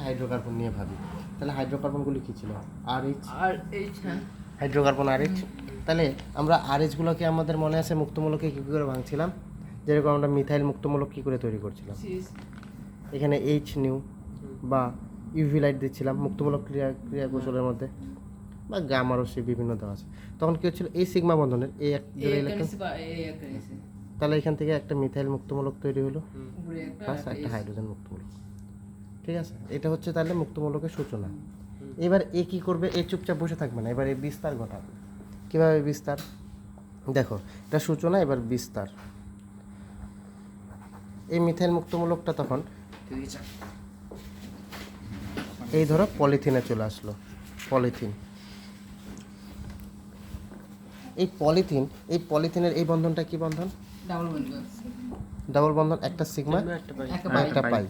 Hydrocarbon নিয়ে ভাবি, তাহলে হাইড্রোকার্বনগুলি কী ছিল? RH, হ্যাঁ, হাইড্রোকার্বন RH। তাহলে আমরা আরএইচগুলোকে আমাদের মনে আছে মুক্তমূলকে কী করে ভাঙছিলাম? যেরকম আমরা মিথাইল মুক্তমূলক কী করে তৈরি করছিলাম, এখানে H নিউ বা ইউভি লাইট দিচ্ছিলাম মুক্তমূলক ক্রিয়া কৌশলের মধ্যে, বা গামা রশ্মি বিভিন্ন দেওয়া আছে। তখন কী হচ্ছিল, এই সিগমা বন্ধনের এই এক জোড়া ইলেকট্রন, তাহলে এখান থেকে একটা মিথাইল মুক্তমূলক তৈরি হলো প্লাস একটা হাইড্রোজেন মুক্তমূলক। ঠিক আছে, এটা হচ্ছে তাহলে মুক্তমূলকের সূচনা। এবার এ কী করবে? এ চুপচাপ বসে থাকবে না, এবার এই বিস্তার ঘটাবে। কীভাবে বিস্তার? দেখো, এটা সূচনা, এবার বিস্তার। এই মিথাইল মুক্তমূলকটা তখন এই ধরো পলিথিনে চলে আসলো, পলিথিন। এই পলিথিনের এই বন্ধনটা কি বন্ধন? ডাবল বন্ধন, একটা সিগমা একটা পাই।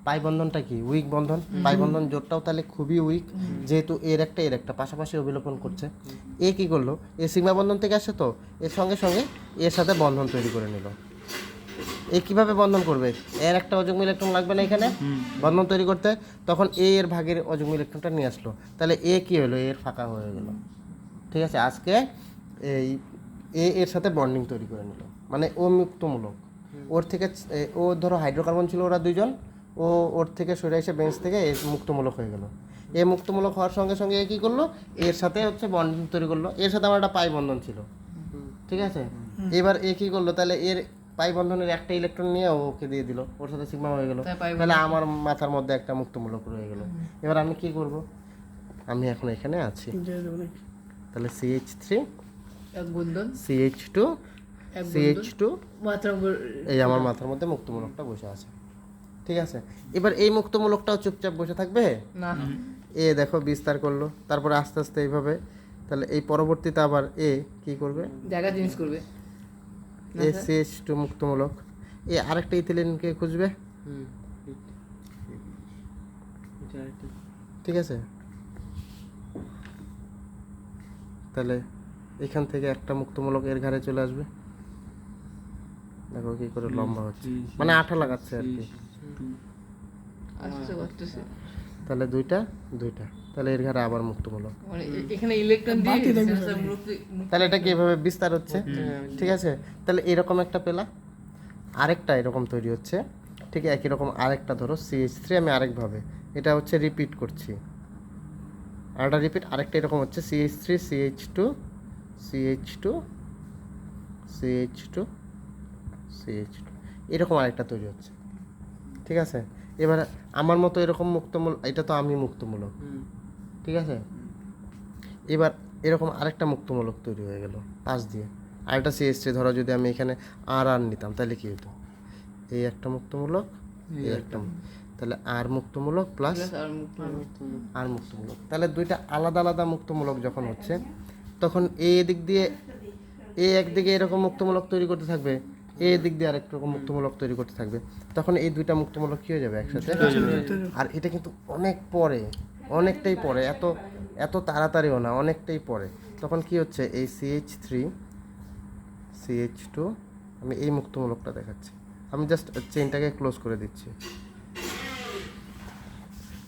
পাই বন্ধনটা কি? উইক বন্ধন। পাই বন্ধন জোটটাও তাহলে খুবই উইক, যেহেতু এর একটা পাশাপাশি অবিলোপন করছে। এ কি করলো? এ সিগমা বন্ধন থেকে আসে, তো এর সঙ্গে সঙ্গে এর সাথে বন্ধন তৈরি করে নিল। এ কিভাবে বন্ধন করবে? এর একটা অযুগ্ম ইলেকট্রন লাগবে না এখানে বন্ধন তৈরি করতে, তখন এর ভাগের অযুগ্ম ইলেকট্রনটা নিয়ে আসলো, তাহলে এ কি হলো? এর ফাঁকা হয়ে গেল। ঠিক আছে, আজকে এই এর সাথে বন্ডিং তৈরি করে নিল, মানে ও মুক্তমূলক। ওর থেকে ও ধরো হাইড্রোকার্বন ছিল ওরা দুইজন, ও ওর থেকে সরে এসে বেঞ্চ থেকে এ মুক্তমূলক হয়ে গেল। এ মুক্তমূলক হওয়ার সঙ্গে সঙ্গে এ কী করলো? এর সাথে হচ্ছে বন্ডিং তৈরি করলো। এর সাথে আমার একটা পাই বন্ধন ছিল, ঠিক আছে। এবার এ কী করলো? তাহলে এর পাই বন্ধনের একটা ইলেকট্রন নিয়ে ওকে দিয়ে দিল, ওর সাথে সিগমা হয়ে গেল, তাহলে আমার মাথার মধ্যে একটা মুক্তমূলক রয়ে গেল। এবার আমি কি করব? আমি এখন এখানে আছি, তাহলে CH3 এক বন্ধন, CH2 CH2, এই আমার মাথার মধ্যে মুক্তমূলকটা বসে আছে। ঠিক আছে, এবার এই মুক্তমূলকটাও চুপচাপ বসে থাকবে না? এ দেখো বিস্তার করলো, তারপরে আস্তে আস্তে এইভাবে, তাহলে এই পরবর্তীতে আবার এ কি করবে? জায়গা চেঞ্জ করবে। এ CH2 মুক্তমূলক, এ আরেকটা ইথিলিনকে খুঁজবে। ঠিক আছে, তাহলে এখান থেকে একটা মুক্তমূলক এর ঘাড়ে চলে আসবে। দেখো কি করে লম্বা হচ্ছে, মানে আঠা লাগাচ্ছে আর কি। তাহলে দুইটা, তাহলে এর ঘাড়ে আবার মুক্তমূলক, মানে এখানে ইলেকট্রন দিয়ে তাহলে এটা কিভাবে বিস্তার হচ্ছে। ঠিক আছে, তাহলে এরকম একটা পেলা, আরেকটা এরকম তৈরি হচ্ছে। ঠিক একই রকম আরেকটা ধরো CH3, আমি আরেকভাবে এটা হচ্ছে রিপিট করছি, আরেকটা রিপিট, আরেকটা এরকম হচ্ছে CH3 CH2 CH2 CH2 CH2, এরকম আরেকটা তৈরি হচ্ছে। ঠিক আছে, এবার আমার মতো এরকম মুক্তমূলক, এটা তো আমি মুক্তমূলক। ঠিক আছে, এবার এরকম আরেকটা মুক্তমূলক তৈরি হয়ে গেল পাশ দিয়ে, আরেকটা CH3 ধরো যদি আমি এখানে আর নিতাম, তাহলে কি হতো? এই একটা মুক্তমূলক, এই একটা, তাহলে আর মুক্তমূলক প্লাস আর মুক্তমূলক, তাহলে দুইটা আলাদা আলাদা মুক্তমূলক যখন হচ্ছে, তখন এই দিক দিয়ে একদিকে এরকম মুক্তমূলক তৈরি করতে থাকবে, এই দিক দিয়ে আরেক রকম মুক্তমূলক তৈরি করতে থাকবে, তখন এই দুইটা মুক্তমূলক কী হয়ে যাবে? একসাথে। আর এটা কিন্তু অনেক পরে, অনেকটাই পরে, এত তাড়াতাড়িও না, অনেকটাই পরে। তখন কি হচ্ছে? এই CH3 CH2, আমি এই মুক্তমূলকটা দেখাচ্ছি, আমি জাস্ট চেইনটাকে ক্লোজ করে দিচ্ছি,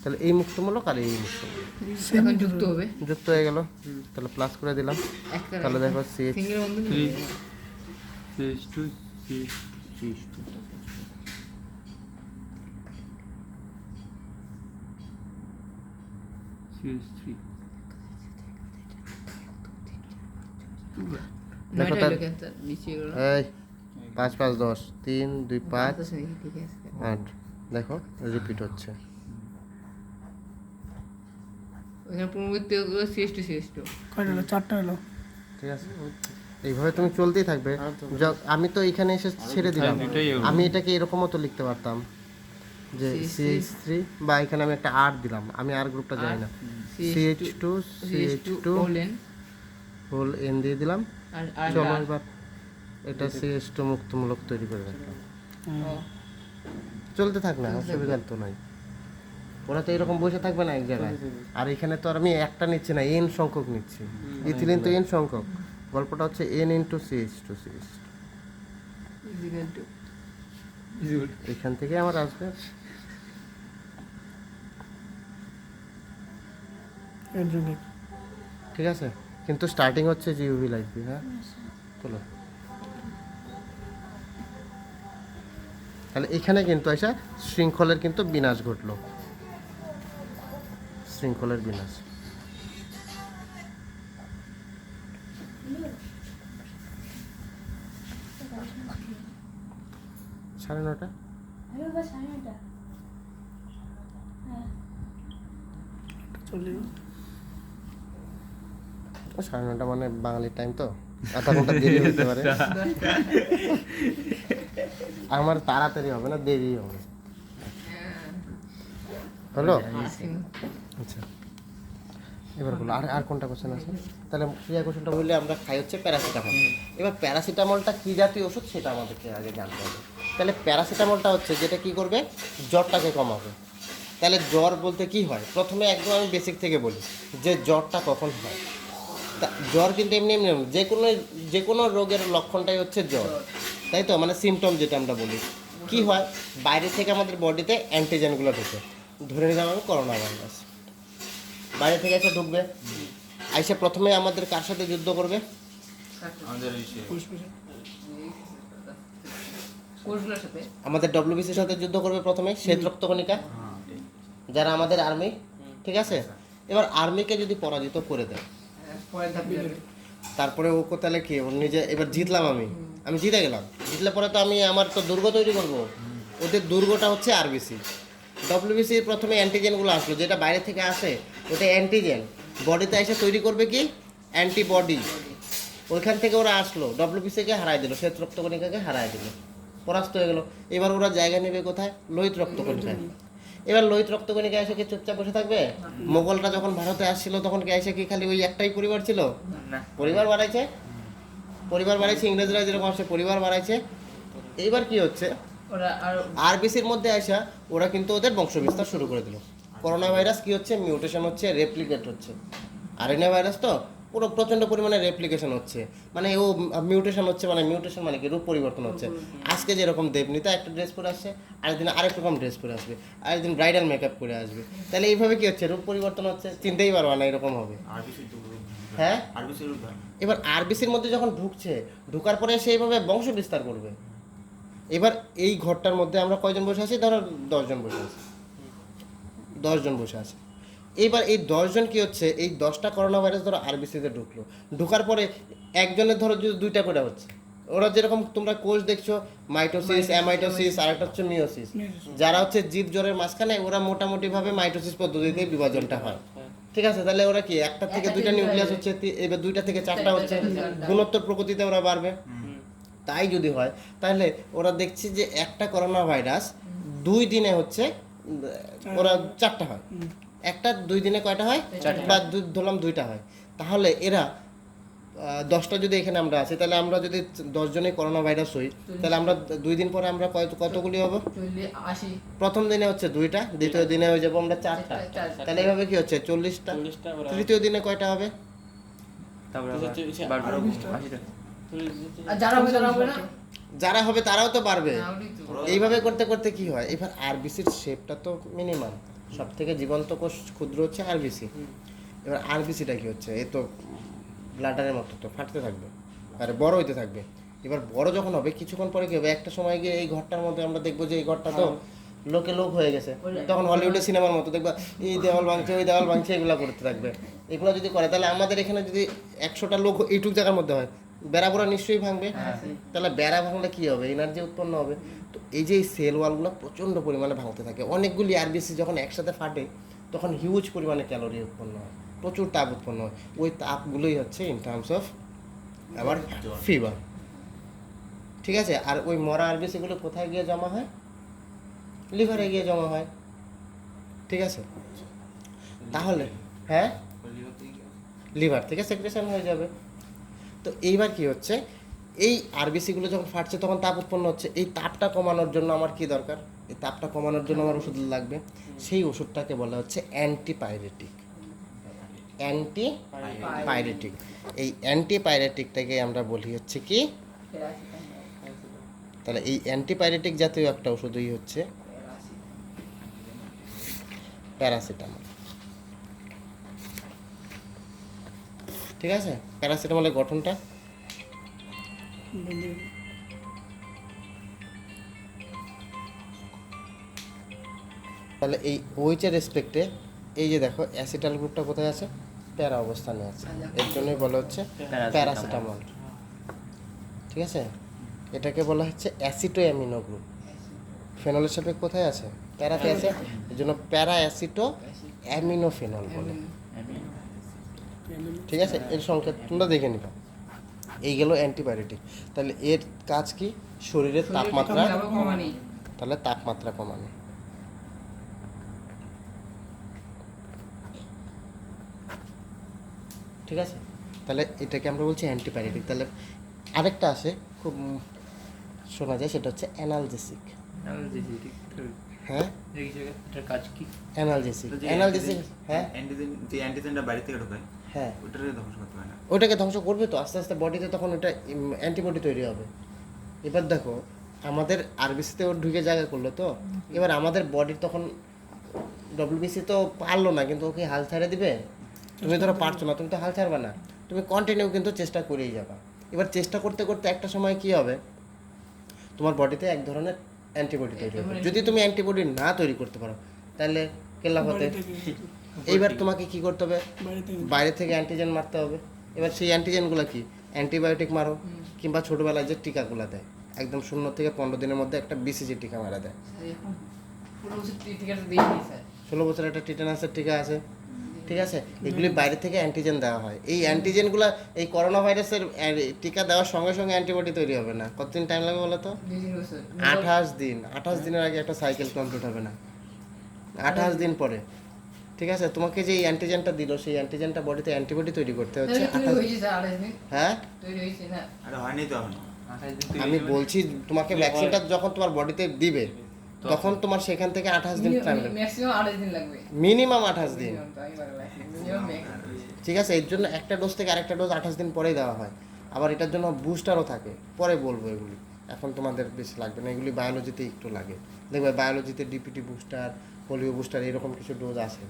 তাহলে এই মুক্তমূলক আর এই মুক্তমূলক এখন যুক্ত হয়ে গেল। তাহলে প্লাস করে দিলাম, তাহলে দেখো দেখো তার এই 5 5 10 3 2 5 8, দেখো রিপিট হচ্ছে। চারটা হলো। ঠিক আছে, এইভাবে তুমি চলতেই থাকবে। আমি তো এখানে এসে ছেড়ে দিলাম, আমি এটাকে এরকমও তো লিখতে পারতাম যে CH3, বা এখানে আমি একটা আর দিলাম, আমি আর গ্রুপটা জানি না, CH2 হোল N দিয়ে দিলাম। চলো এবার এটা CH2 মুক্তমূলক তৈরি করে রাখলাম, চলতে থাক না, অসুবিধা তো নাই। ওরা তো এরকম বসে থাকবে না এক জায়গায়। আর এখানে তো আর আমি একটা নিচ্ছি না, N সংখ্যক নিচ্ছি, ইথিলিন তো N সংখ্যক, গল্পটা হচ্ছে N ইন্টু CH2 এখান থেকে আমার আসবে অ্যাড্রেনালিন। ঠিক আছে, কিন্তু স্টার্টিং হচ্ছে জিউভি লাগবে। হ্যাঁ চলো, তাহলে এখানে কিন্তু এসে শৃঙ্খলের কিন্তু বিনাশ ঘটলো, শৃঙ্খলের বিনাশ। সাড়ে নটা, চলে সাড়ে নটা মানে বাঙালির টাইম তো, আধা ঘন্টা দেরি হতে পারে। আমার তাড়াতাড়ি হবে না, দেরি হবে। হলো? আচ্ছা, এবার বলো আর আর কোনটা কোশ্চেন আছে? তাহলে ক্রিয়া কোশ্চেনটা বললে আমরা খাই হচ্ছে প্যারাসিটামল। এবার প্যারাসিটামলটা কী জাতীয় ওষুধ সেটা আমাদেরকে আগে জানতে হবে। তাহলে প্যারাসিটামলটা হচ্ছে যেটা কি করবে, জ্বরটাকে কমাবে। তাহলে জ্বর বলতে কি হয়, প্রথমে একদম আমি বেসিক থেকে বলি যে জ্বরটা কখন হয়। তা জ্বর কিন্তু এমনি এমনি নয়, যে কোনো রোগের লক্ষণটাই হচ্ছে জ্বর, তাই তো? মানে সিমটম যেটা আমরা বলি। কি হয়, বাইরে থেকে আমাদের বডিতে অ্যান্টিজেনগুলো ঢুকে। ধরে নিলাম আমি করোনা ভাইরাস, বাইরে থেকে এসে ঢুকবে, আইসে প্রথমে আমাদের কার সাথে যুদ্ধ করবে? আমাদের ডব্লিউবিসির সাথে যুদ্ধ করবে প্রথমে, শ্বেত রক্তকণিকা, যারা আমাদের আর্মি। ঠিক আছে, এবার আর্মিকে যদি পরাজিত করে দেয়, তারপরে ও তাহলে কি, ওর নিজে এবার জিতলাম আমি জিতে গেলাম, জিতলে পরে তো আমি আমার তো দুর্গ তৈরি করবো। ওদের দুর্গটা হচ্ছে আরবিসি। ডব্লিউবিসি প্রথমে অ্যান্টিজেনগুলো আসলো, যেটা বাইরে থেকে আসে ওটা অ্যান্টিজেন, বডিতে এসে তৈরি করবে কি, অ্যান্টিবডি। ওইখান থেকে ওরা আসলো, ডব্লিউবিসিকে হারাই দিল, শ্বেত রক্তকণিকাকে হারাই দিল, পরাস্ত হয়ে গেল। এবার ওরা জায়গা নেবে কোথায়, লোহিত রক্তকণিকায়। এবার লোহিত রক্তকণিকা এসে কি চুপচাপ বসে থাকবে? মোগলরা যখন ভারতে আসছিল তখন কি এসে কি খালি ওই একটাই পরিবার ছিল? পরিবার বাড়াইছে, ইংরেজরা যেরকম আসে পরিবার বাড়াইছে। এইবার কি হচ্ছে, আরবিসির মধ্যে আসা ওরা কিন্তু ওদের বংশবিস্তার শুরু করে দিল। করোনা ভাইরাস কি হচ্ছে, মিউটেশন হচ্ছে, রেপ্লিকেট হচ্ছে। আরএনএ ভাইরাস তো পুরো প্রচণ্ড পরিমাণে রেপ্লিকেশন হচ্ছে, মানে ও মিউটেশন হচ্ছে, মানে মিউটেশন মানে কি, রূপ পরিবর্তন হচ্ছে। আজকে যেরকম দেবনীতা একটা ড্রেস পরে আসছে, আরেকদিন আরেক রকম ড্রেস পরে আসবে, আরেকদিন ব্রাইডাল মেকআপ করে আসবে। তাহলে এইভাবে কি হচ্ছে, রূপ পরিবর্তন হচ্ছে, চিনতেই পারবা না এরকম হবে। হ্যাঁ, এবার আরবিসির মধ্যে যখন ঢুকার পরে সেইভাবে বংশ বিস্তার করবে। এবার এই ঘরটার মধ্যে আমরা কয়জন বসে আছি, ধরো 10 জন বসে আছি, 10 জন বসে আছে। এইবার এই 10 জন কি হচ্ছে, এই 10টা করোনা ভাইরাস ধরো আরবিসিতে ঢুকলো, ঢুকার পরে একজনের ধরো যদি 2টা করে হচ্ছে, ওরা যেরকম তোমরা কোষ দেখছো, মাইটোসিস, অ্যামাইটোসিস, আর একটা হচ্ছে মিওসিস। যারা হচ্ছে জীব জ্বরের মাঝখানে, ওরা মোটামুটিভাবে মাইটোসিস পদ্ধতিতে বিভাজনটা হয়। ঠিক আছে, তাহলে ওরা কি একটা থেকে 2টা নিউক্লিয়াস হচ্ছে, এবার 2টা থেকে 4টা হচ্ছে, গুণোত্তর প্রকৃতিতে ওরা বাড়বে। তাই যদি হয় তাহলে ওরা দেখছে যে একটা করোনা ভাইরাস 2 দিনে হচ্ছে ওরা 4টা হয়, একটা 2 দিনে কয়টা হয়, বা ধরলাম 2টা হয়। তাহলে এরা 10টা যদি এখানে আমরা আছি, তাহলে আমরা যদি 10 জনেই করোনা ভাইরাস হই, তাহলে আমরা 2 দিন পরে আমরা কতগুলি হবো? প্রথম দিনে হচ্ছে 2টা, দ্বিতীয় দিনে হয়ে যাবো আমরা 4টা। তাহলে এইভাবে কি হচ্ছে 40টা, তৃতীয় দিনে কয়টা হবে? যারা হবে তারাও তো বাড়বে। এইভাবে করতে করতে কি হয়, এবার আরবিসির শেপটা তো মিনিমাম, সব থেকে জীবন্ত কোষ ক্ষুদ্র হচ্ছে আরবিসি। এবার আরবিসিটা কি হচ্ছে, এই তো ব্লাডারের মতো তো ফাটতে থাকবে, আরে বড় হইতে থাকবে। এবার বড় যখন হবে, কিছুক্ষণ পরে কি হবে, একটা সময় গিয়ে এই ঘরটার মধ্যে আমরা দেখবো যে এই ঘরটা তো লোকে লোক হয়ে গেছে, তখন হলিউডের সিনেমার মতো দেখবা এই দেওয়াল ভাঙছে, ওই দেওয়াল ভাঙছে, এগুলো করতে থাকবে। এগুলো যদি করে, তাহলে আমাদের এখানে যদি 100টা লোক এইটুক জায়গার মধ্যে হয়, বেড়াবোড়া নিশ্চয়ই ভাঙবে। তাহলে বেড়া ভাঙলে কি হবে, এনার্জি উৎপন্ন হবে। তো এই যে এই সেল ওয়ালগুলো প্রচণ্ড পরিমাণে ভাঙতে থাকে, অনেকগুলি আরবিসি যখন একসাথে ফাটে তখন হিউজ পরিমাণে ক্যালোরি উৎপন্ন হয়, প্রচুর তাপ উৎপন্ন হয়। ওই তাপগুলোই হচ্ছে ইন টার্মস অফ আবার ফিভার। ঠিক আছে, আর ওই মরা আরবিসিগুলো কোথায় গিয়ে জমা হয়, লিভারে গিয়ে জমা হয়। ঠিক আছে, তাহলে হ্যাঁ লিভার থেকে সেক্রেশন হয়ে যাবে। তো এইবার কি হচ্ছে, এই আরবিসিগুলো যখন ফাটছে তখন তাপ উৎপন্ন হচ্ছে, এই তাপটা কমানোর জন্য আমার কি দরকার, এই তাপটা কমানোর জন্য আমার ওষুধ লাগবে। সেই ওষুধটাকে বলা হচ্ছে অ্যান্টিপাইরেটিক। অ্যান্টিপাইরেটিক, এই অ্যান্টিপাইরেটিকটাকে আমরা বলি হচ্ছে কি, তাহলে এই অ্যান্টিপাইরেটিক জাতীয় একটা ওষুধই হচ্ছে প্যারাসিটামল। ঠিক আছে, প্যারাসিটামলের গঠনটা বন্ধু তাহলে এই ওইচের রেসপেক্টে এই যে দেখো অ্যাসিটাল গ্রুপটা কোথায় আছে, প্যারা অবস্থানে আছে, এর জন্যই বলা হচ্ছে প্যারাসিটামল। ঠিক আছে, এটাকে বলা হচ্ছে অ্যাসিটো অ্যামিনো গ্রুপ। ফেনলের সাথে কোথায় আছে, প্যারাতে আছে, এর জন্য প্যারা অ্যাসিটো অ্যামিনো ফেনল বলে। ঠিক আছে, এর সংকেত তোমরা দেখে নিবা। এই গেল অ্যান্টিবায়োটিক। তাহলে এর কাজ কি, শরীরের তাপমাত্রা, তাহলে তাপমাত্রা কমানো। ঠিক আছে, তাহলে এটাকে আমরা বলছি অ্যান্টিবায়োটিক। তাহলে আরেকটা আছে খুব শোনা যায়, সেটা হচ্ছে অ্যানালজেসিক। হ্যাঁ, এটার কাজ কি? অ্যানালজেসিক। অ্যানালজেসিক, হ্যাঁ যে অ্যান্টিজেনটা বাইরে থেকে ঢোকায় হ্যাঁ, ওটাকে ধ্বংস করতে পারে না। ওটাকে ধ্বংস করবে তো আস্তে আস্তে বডিতে, তখন ওটা অ্যান্টিবডি তৈরি হবে। এবার দেখো আমাদের আরবিসিতে ওর ঢুকে জায়গা করলো তো, এবার আমাদের বডির তখন ডব্লিউবিসি তো পারলো না, কিন্তু ওকে হাল ছেড়ে দিবে? তুমি ধরো পারছো না, তুমি তো হাল ছাড়বে না, তুমি কন্টিনিউ কিন্তু চেষ্টা করেই যাবা। এবার চেষ্টা করতে করতে একটা সময় কি হবে, তোমার বডিতে এক ধরনের অ্যান্টিবডি তৈরি হবে। যদি তুমি অ্যান্টিবডি না তৈরি করতে পারো তাহলে কেল্লা হতে, এইবার তোমাকে কি করতে হবে, বাইরে থেকে অ্যান্টিজেন মারতে হবে। এবার সেই অ্যান্টিজেনগুলো কি, অ্যান্টিবায়োটিক মারো, কিংবা ছোটোবেলায় যে টিকাগুলো দেয় একদম 0 থেকে 15 দিনের মধ্যে একটা বিসিজি টিকা মারা দেয়। 16 বছর একটা টিটানাসের টিকা আছে। ঠিক আছে, এগুলি বাইরে থেকে অ্যান্টিজেন দেওয়া হয়। এই অ্যান্টিজেনগুলো এই করোনা ভাইরাসের টিকা দেওয়ার সঙ্গে সঙ্গে অ্যান্টিবডি তৈরি হবে না। কতদিন টাইম লাগবে বলো তো? 28 দিন। 28 দিনের আগে একটা সাইকেল কমপ্লিট হবে না, 28 দিন পরে। ঠিক আছে, তোমাকে যে অ্যান্টিজেনটা দিল সেই অ্যান্টিজেনটা বডিতে অ্যান্টিবডি তৈরি করতে হচ্ছে 28 দিন। হ্যাঁ, আরে হয়নি তো এখন। আমি বলছি তোমাকে ভ্যাকসিনটা যখন তোমার বডিতে দিবে তখন তোমার সেখান থেকে 28 দিন টাইম লাগবে, মিনিমাম 28 দিন। ঠিক আছে, এর জন্য একটা ডোজ থেকে আরেকটা ডোজ 28 দিন পরেই দেওয়া হয়। আবার এটার জন্য বুস্টারও থাকে, পরে বলবো এগুলি, এখন তোমাদের বেশি লাগবে না, এগুলি বায়োলজিতে একটু লাগে। দেখবে বায়োলজিতে ডিপিটি বুস্টার, পোলিও বুস্টার এরকম কিছু ডোজ আছে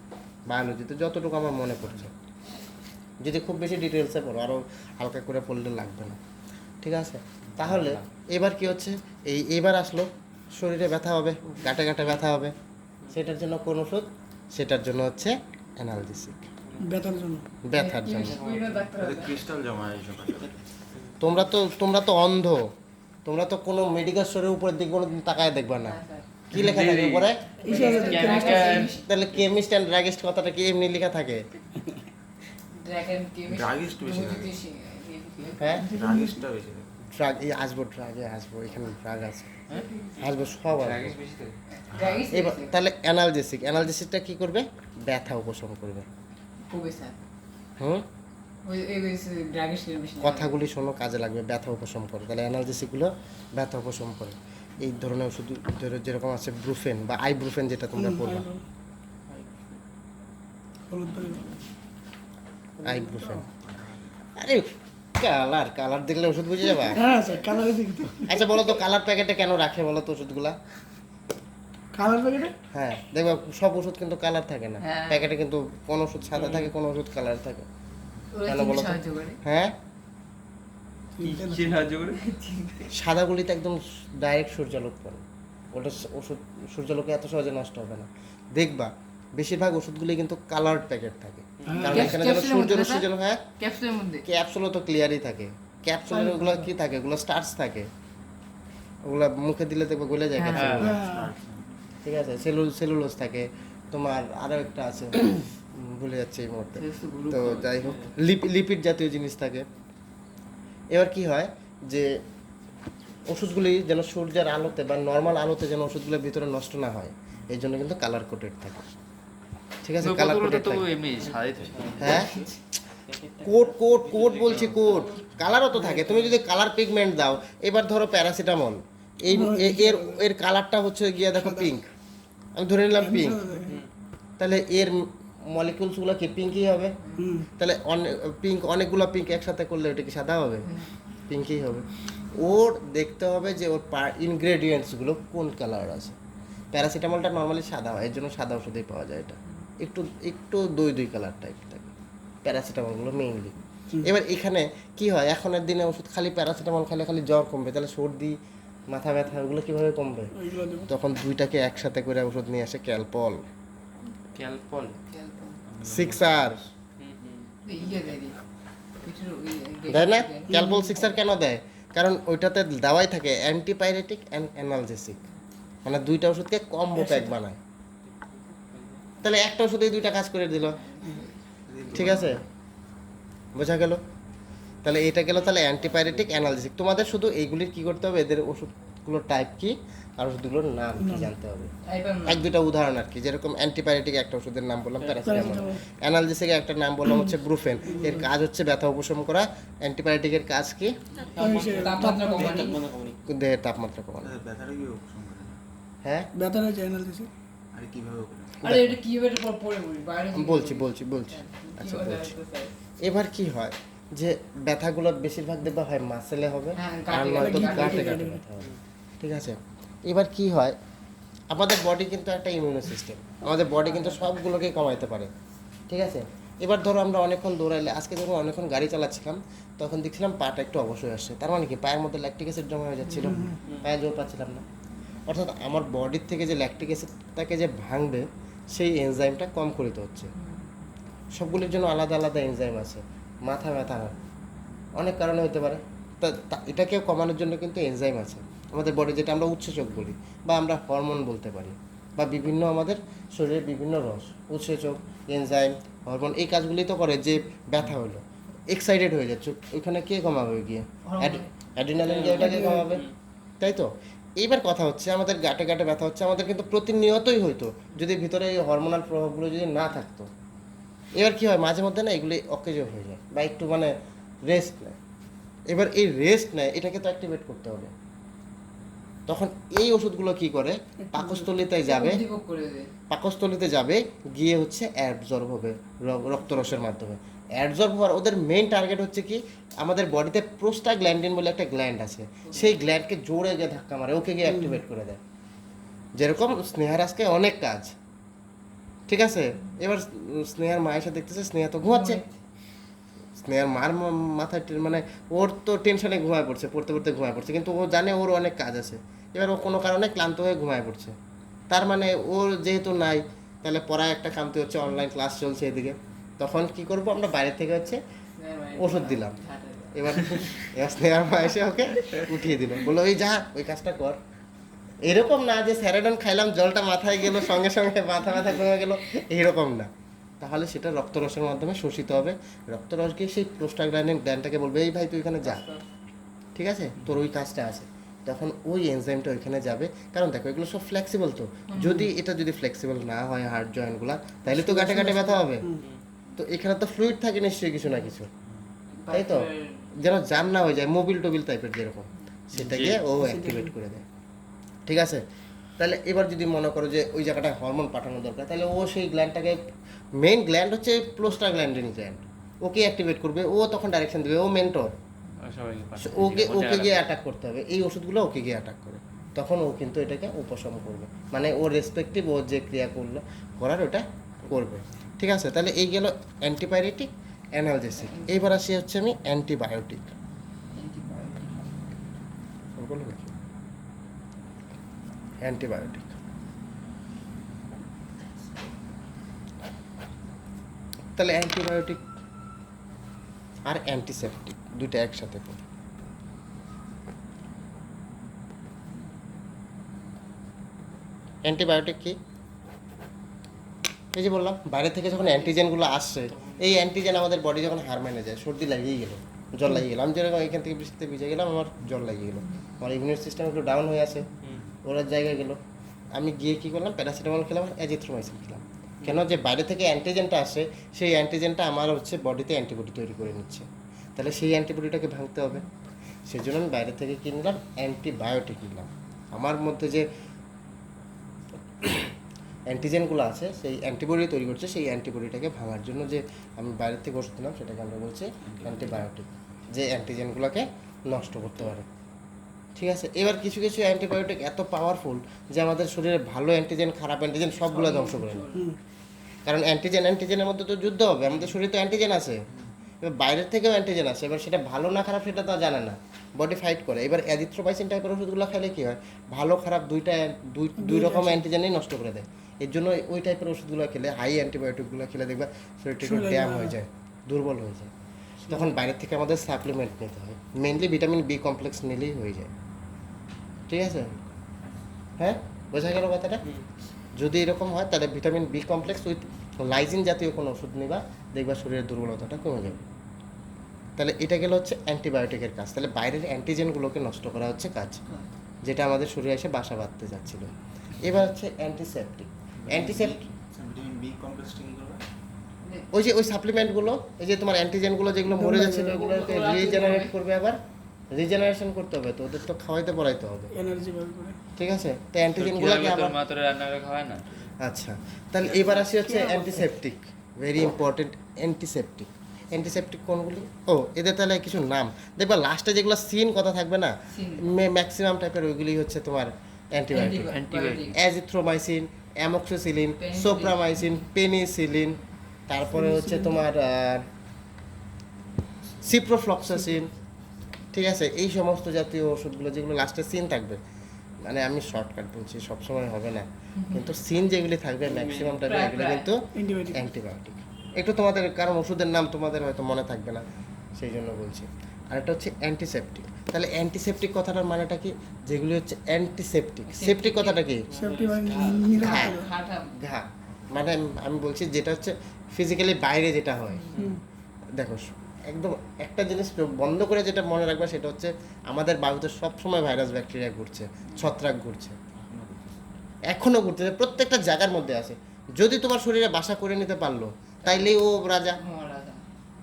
বায়োলজিতে, যতটুকু আমার মনে পড়ছে। যদি খুব বেশি ডিটেলসে পড়ো, আরও হালকা করে পড়লে লাগবে না। ঠিক আছে, তাহলে এবার কি হচ্ছে, এবার আসলো শরীরে ব্যথা হবে, গাঁটে গাঁটে ব্যথা হবে, সেটার জন্য কোন ওষুধ, সেটার জন্য হচ্ছে অ্যানালজেসিক, ব্যথার জন্য। ব্যথার জন্য। ওদের ক্রিস্টাল জমা হয় এইসব। তোমরা তো অন্ধ, তোমরা তো কোনো মেডিকেল স্টোরের উপরের দিকে কোনো তাকায় দেখবা না, কি লেখা থাকে উপরে? তাহলে কেমিস্ট অ্যান্ড ড্রাগিস্ট কথাটা কি এমনি লেখা থাকে? ড্রাগিস্ট বেশি থাকে। হ্যাঁ, ড্রাগিস্টটা বেশি থাকে। ড্রাগ, আসবো ড্রাগে আসবো, এখানে ড্রাগ আছে, আসবো সব আসবো। এবার তাহলে অ্যানালজেসিকটা কি করবে, ব্যথা উপশম করবে। হুম, কথাগুলি শোনো, কাজে লাগবে, ব্যথা উপশম করে। তাহলে অ্যানালজেসিকগুলো ব্যথা উপশম করে। এই ধরনের ওষুধ যেরকম আছে ব্রুফেন বা আইব্রুফেন, যেটা তোমরা পড়বা, হলুদ বাড়ি আইব্রুফেন। আরে কালার দেখলে ওষুধ বুঝে যাবা? হ্যাঁ স্যার, কালারে দেখি তো। আচ্ছা বলো তো, কালার প্যাকেটে কেন রাখে বলো তো ওষুধগুলা? কালার প্যাকেটে হ্যাঁ, দেখবা সব ওষুধ কিন্তু কালার থাকে না হ্যাঁ। প্যাকেটে, কিন্তু কোন ওষুধ সাদা থাকে, কোন ওষুধ কালার থাকে। কেন বলো তো? হ্যাঁ, কি সাহায্য করে? সাদাগুলিতে একদম ডাইরেক্ট সূর্যালোক পড়ে, ওটা ওষুধ সূর্যালোকে এত সহজে নষ্ট হবে না। দেখবা বেশিরভাগ ওষুধগুলি কিন্তু কালার প্যাকেট থাকে, কারণ এখানে যেন সূর্যরশ্মি যেন, হ্যাঁ ক্যাপসুলের মধ্যে ক্যাপসুলও তো ক্লিয়ারই থাকে। ক্যাপসুলের ওগুলো কি থাকে, ওগুলো স্টার্চ থাকে, ওগুলো মুখে দিলে দেখবে গলে যায় ক্যাপসুল। ঠিক আছে, সেলুলোজ থাকে তোমার, আরও একটা আছে ভুলে যাচ্ছে এই মুহূর্তে। তো যাই হোক, লিপিড জাতীয় জিনিস থাকে। এবার কি হয় যে ওষুধগুলি যেন সূর্যের আলোতে বা নর্মাল আলোতে যেন ওষুধগুলোর ভিতরে নষ্ট না হয়, এই জন্য কিন্তু কালার কোটেড থাকে। ঠিক আছে, কালার কোটেড থাকে। এমনি সাদাই থাকে। হ্যাঁ, কোট বলছি, কোট কালারও তো থাকে। তুমি যদি কালার পিগমেন্ট দাও, এবার ধরো প্যারাসিটামল, এই এর কালারটা হচ্ছে গিয়ে দেখো পিঙ্ক, আমি ধরে নিলাম পিঙ্ক, তাহলে এর মলিকিউলসগুলো কি পিঙ্কই হবে? তাহলে অনেকগুলো পিঙ্ক একসাথে করলে ওটা কি সাদা হবে? পিঙ্কই হবে। ওর দেখতে হবে যে ওর ইনগ্রেডিয়েন্টসগুলো কোন কালার আছে। প্যারাসিটামলটা নর্মালি সাদা হয়, এর জন্য সাদা ওষুধেই পাওয়া যায়। এটা একটু দই কালার টাইপ থাকে প্যারাসিটামলগুলো মেইনলি। এবার এখানে কি হয়, এখনের দিনে ওষুধ খালি প্যারাসিটামল খালি খালি জ্বর কমবে, তাহলে সর্দি মাথা ব্যথা ওগুলো কীভাবে কমবে? ওইগুলো দেবো। তখন দুইটাকে একসাথে করে ওষুধ নিয়ে আসে ক্যালপল, ক্যালপল 6R, দেয় না? ক্যালপল 6R কেন দেয়? কারণ ওইটাতে দেওয়াই থাকে অ্যান্টিপাইরেটিক অ্যান্ড অ্যানালজেসিক, মানে দুইটা ওষুধকে কম্বো প্যাক বানায়। তাহলে একটা ওষুধেই দুইটা কাজ করে দিল, ঠিক আছে, বোঝা গেল? তাহলে এটা গেল তাহলে অ্যান্টিপাইরেটিক অ্যানালজেসিক। তোমাদের শুধু এইগুলির কি করতে হবে, এদের ওষুধগুলোর টাইপ কি আর ওষুধগুলোর নাম কি জানতে হবে। এক দুইটা উদাহরণ আর কি, যেরকম অ্যান্টিপাইরেটিক একটা ওষুধের নাম বললাম প্যারাসিটামল, অ্যানালজেসিকের একটা নাম বললাম হচ্ছে ব্রুফেন, এর কাজ হচ্ছে ব্যথা উপশম করা। অ্যান্টিপাইরেটিকের কাজ কি? দেহের তাপমাত্রা কমানো। ব্যথাটা কি উপশম করে? হ্যাঁ, ব্যথাটা চ্যানেল দিছে। আরে কিভাবে করে? আরে এটা কিভাবে পড়ে বলি বাইরে বলছি আচ্ছা বলছি। এবার কি হয় যে ব্যথাগুলো বেশিরভাগ দেখবা হয় মাসেলে হবে হ্যাঁ, আর গাঁটে নয়তো গাঁটে গাঁটে গাঁটে গাঁটে ব্যথা হবে, ঠিক আছে। এবার কি হয়, আমাদের বডি কিন্তু একটা ইমিউনো সিস্টেম, আমাদের বডি কিন্তু সবগুলোকে কমাইতে পারে, ঠিক আছে। এবার ধরো আমরা অনেকক্ষণ দৌড়াইলে, আজকে ধরো অনেকক্ষণ গাড়ি চালাচ্ছিলাম, তখন দেখছিলাম পাটা একটু অবশ্যই আসছে, তার মানে কি পায়ের মধ্যে ল্যাকটিক অ্যাসিড জমা হয়ে যাচ্ছিল, পায়ে জোর পাচ্ছিলাম না। অর্থাৎ আমার বডির থেকে যে ল্যাকটিক অ্যাসিডটাকে যে ভাঙবে সেই এনজাইমটা কম করিতে হচ্ছে। সবগুলির জন্য আলাদা আলাদা এনজাইম আছে। মাথা ব্যথা অনেক কারণে হতে পারে, এটাকে কমানোর জন্য কিন্তু এনজাইম আছে আমাদের বডি, যেটা আমরা উৎসেচক বলি বা আমরা হরমোন বলতে পারি, বা বিভিন্ন আমাদের শরীরের বিভিন্ন রস, উৎসেচক, এনজাইম, হরমোন এই কাজগুলি তো করে। যে ব্যথা হলো, এক্সাইটেড হয়ে যাচ্ছে, ওইখানে কে কমাবে গিয়ে? অ্যাড্রিনালিন গিয়ে ওটাকে কমাবে, তাই তো। এইবার কথা হচ্ছে আমাদের গাঁটে গাঁটে ব্যথা হচ্ছে, আমাদের কিন্তু প্রতিনিয়তই হইতো যদি ভিতরে এই হরমোনাল প্রভাবগুলো যদি না থাকতো। এবার কি হয়, মাঝে মধ্যে না এগুলি অকেজ হয়ে যায় বা একটু মানে রেস্ট নেয়। এবার এই রেস্ট নেয়, এটাকে তো অ্যাক্টিভেট করতে হবে। তখন এই ওষুধগুলো কি করে, পাকস্থলিতে যাবে, পাকস্থলিতে যাবে, গিয়ে হচ্ছে অ্যাবজর্ব হবে রক্তরসের মাধ্যমে। অ্যাবজর্ব হওয়ার ওদের মেইন টার্গেট হচ্ছে কি, আমাদের বডিতে প্রোস্টাগ্ল্যান্ডিন বলে একটা গ্ল্যান্ড আছে, সেই গ্ল্যান্ডকে জোরে গিয়ে ধাক্কা মারে, ওকে গিয়ে অ্যাক্টিভেট করে দেয়। যেরকম স্নেহার আজকে অনেক কাজ, ঠিক আছে। এবার স্নেহার মায়ের সাথে দেখতেছে, স্নেহা তো ঘুমাচ্ছে, স্নেহার মার মাথায় মানে ওর তো টেনশনে ঘুমায় পড়ছে, পড়তে পড়তে ঘুমায় পড়ছে, কিন্তু ও জানে ওর অনেক কাজ আছে। এবার ও কোনো কারণে ক্লান্ত হয়ে ঘুমায় পড়ছে, তার মানে ওর যেহেতু নাই, তাহলে পড়ায় একটা কামতে হচ্ছে, অনলাইন ক্লাস চলছে এদিকে। তখন কি করব, আমরা বাইরে থেকে হচ্ছে ওষুধ দিলাম। এবার স্নেহার মা এসে ওকে উঠিয়ে দিল, বললো ওই যা ওই কাজটা কর। এরকম না যে স্যারাডন খাইলাম জলটা মাথায় গেল সঙ্গে সঙ্গে মাথা ব্যথা কমে গেল, এইরকম না। তাহলে সেটা রক্তরসের মাধ্যমে শোষিত হবে, রক্তরস গিয়ে সেই প্রোস্টাগ্ল্যান্ডিন গ্ল্যান্ডটাকে বলবে এই ভাই তুই এখানে যা, ঠিক আছে, তোর ওই কাজটা আছে। তখন ওই এনজাইমটা ওইখানে যাবে। কারণ দেখো এগুলো সব ফ্লেক্সিবল, তো যদি এটা যদি ফ্লেক্সিবল না হয় হার্ট জয়েন্টগুলো, তাহলে তো গাঁটে গাঁটে ব্যথা হবে। তো এখানে তো ফ্লুইড থাকে নিশ্চয়ই কিছু না কিছু, তাই তো, যেন জাম না হয়ে যায়, মোবিল টোবিল টাইপের যেরকম, সেটাকে ও অ্যাক্টিভেট করে দেয়, ঠিক আছে। তাহলে এবার যদি মনে করো যে ওই জায়গাটায় হরমোন পাঠানো দরকার, তাহলে ও সেই গ্ল্যান্ডটাকে, মেইন গ্ল্যান্ড হচ্ছে প্রোস্টাগ্ল্যান্ডিন গ্ল্যান্ড, ওকে অ্যাক্টিভেট করবে, ও তখন ডাইরেকশন দেবে, ও মেন্টর, ওকে গিয়ে অ্যাটাক করতে হবে। এই ওষুধগুলো ওকে গিয়ে অ্যাটাক করে, তখন ও কিন্তু এটাকে উপশম করবে, মানে ও রেসপেক্টিভ ও যে ক্রিয়া করলো করার ওটা করবে, ঠিক আছে। তাহলে এই গেল অ্যান্টিপাইরেটিক, অ্যানালজেসিক। এইবার আসি হচ্ছে আমি অ্যান্টিবায়োটিক। অ্যান্টিবায়োটিক তাহলে অ্যান্টিবায়োটিক আর অ্যান্টিসেপটিক দুইটা একসাথে পড়ে। অ্যান্টিবায়োটিক কি? এই যে বললাম বাইরে থেকে যখন অ্যান্টিজেনগুলো আসছে, এই অ্যান্টিজেন আমাদের বডি যখন হার মেনে যায়, সর্দি লাগিয়ে গেল, জ্বর লাগিয়ে গেল, আমি যেরকম এখান থেকে বৃষ্টিতে ভিজে গেলাম, আমার জ্বর লাগিয়ে গেলো, আমার ইমিউন সিস্টেম একটু ডাউন হয়ে আছে, ওরা জায়গায় গেলো, আমি গিয়ে কী করলাম, প্যারাসিটামল খেলাম, অ্যাজিথ্রোমাইসিন খেলাম। কেন? যে বাইরে থেকে অ্যান্টিজেনটা আসে, সেই অ্যান্টিজেনটা আমার হচ্ছে বডিতে অ্যান্টিবডি তৈরি করে নিচ্ছে, তাহলে সেই অ্যান্টিবডিটাকে ভাঙতে হবে। সেই জন্য আমি বাইরে থেকে কী নিলাম, অ্যান্টিবায়োটিক নিলাম। আমার মধ্যে যে অ্যান্টিজেনগুলো আছে, সেই অ্যান্টিবডি তৈরি করছে, সেই অ্যান্টিবডিটাকে ভাঙার জন্য যে আমি বাইরের থেকে ওষুধ নিলাম, সেটাকে আমরা বলছি অ্যান্টিবায়োটিক, যে অ্যান্টিজেনগুলোকে নষ্ট করতে পারে, ঠিক আছে। এবার কিছু কিছু অ্যান্টিবায়োটিক এত পাওয়ারফুল যে আমাদের শরীরে ভালো অ্যান্টিজেন, খারাপ অ্যান্টিজেন সবগুলো ধ্বংস করে নেয়। কারণ অ্যান্টিজেনের মধ্যে তো যুদ্ধ হবে, আমাদের শরীরে তো অ্যান্টিজেন আছে, এবার বাইরের থেকেও অ্যান্টিজেন আসে, এবার সেটা ভালো না খারাপ সেটা তো জানে না, বডি ফাইট করে। এবার অ্যাজিথ্রোমাইসিন টাইপের ওষুধগুলো খেলে কী হয়, ভালো খারাপ দুই রকম অ্যান্টিজেনই নষ্ট করে দেয়। এর জন্য ওই টাইপের ওষুধগুলো খেলে, হাই অ্যান্টিবায়োটিকগুলো খেলে দেখবা শরীরটা একটু ড্যাম হয়ে যায়, দুর্বল হয়ে যায়। তখন বাইরের থেকে আমাদের সাপ্লিমেন্ট নিতে হয়, মেনলি ভিটামিন বি কমপ্লেক্স নিলেই হয়ে যায়। ঠিক আছে, হ্যাঁ বোঝা গেল কথাটা? যদি এরকম হয় তাহলে ভিটামিন বি কমপ্লেক্স উইথ লাইজিন জাতীয় কোনো ওষুধ নিবা, দেখবা শরীরের দুর্বলতাটা কমে যাবে। তাহলে এটা গেল হচ্ছে অ্যান্টিবায়োটিকের কাজ। তাহলে বাইরের অ্যান্টিজেনগুলোকে নষ্ট করা হচ্ছে কাজ, যেটা আমাদের শরীরে এসে বাসা বাঁধতে যাচ্ছিল। এবার হচ্ছে অ্যান্টিসেপটিক। অ্যান্টিসেপ্টিক ভিটামিন বি কমপ্লেক্সটা কি করবে? ওই যে ওই সাপ্লিমেন্টগুলো, এই যে তোমার অ্যান্টিজেনগুলো যেগুলো মরে যাচ্ছিল ওগুলোকে রিজেনারেট করবে, আবার রিজেনারেশন করতে হবে, তো ওদের তো খাওয়াইতে পড়াইতে হবে, এনার্জি বের করে। ঠিক আছে? তো অ্যান্টিজেনগুলোকে তোর আবার মা তোর রান্না করে খাওয়ায় না? আচ্ছা, তাহলে এবার আসি হচ্ছে antiseptic, very important. Antiseptic antiseptic কোনগুলি? ও এদের তাহলে কিছু নাম দেখবা, লাস্টে যেগুলো সিন কথা থাকবে না, ম্যাক্সিমাম টাইপের ওইগুলি হচ্ছে তোমার antibiotic. Antibiotic. Azithromycin, amoxicillin, penicillin. Soframycin, penicillin, তারপরে হচ্ছে তোমার সিপ্রোফ্লক্সাসিন, ঠিক আছে? এই সমস্ত জাতীয় ওষুধগুলো যেগুলো লাস্টে সিন থাকবে, মানে আমি শর্টকাট বলছি, সবসময় হবে না, কিন্তু সিন যেগুলি থাকবে ম্যাক্সিমাম টাইপের এগুলো কিন্তু অ্যান্টিবায়োটিক। অ্যান্টিবায়োটিক। একটু তোমাদের, কারণ ওষুধের নাম তোমাদের হয়তো মনে থাকবে না, সেই জন্য বলছি। আর একটা হচ্ছে অ্যান্টিসেপটিক। তাহলে অ্যান্টিসেপটিক কথাটার মানেটা কি? যেগুলি হচ্ছে অ্যান্টিসেপটিক। সেপটিক কথাটা কি? সেফটি মানে নিরাপদ। হাঁটা ঘা, মানে আমি বলছি যেটা হচ্ছে ফিজিক্যালি বাইরে যেটা হয়। হুম। দেখো একদম একটা জিনিস বন্ধ করে যেটা মনে রাখবা সেটা হচ্ছে আমাদের বায়ুতে সবসময় ভাইরাস ব্যাকটেরিয়া ঘুরছে, ছত্রাক ঘুরছে, এখনও ঘুরছে, প্রত্যেকটা জায়গার মধ্যে আছে। যদি তোমার শরীরে বাসা করে নিতে পারলো তাইলেই ও রাজা, মহারাজা।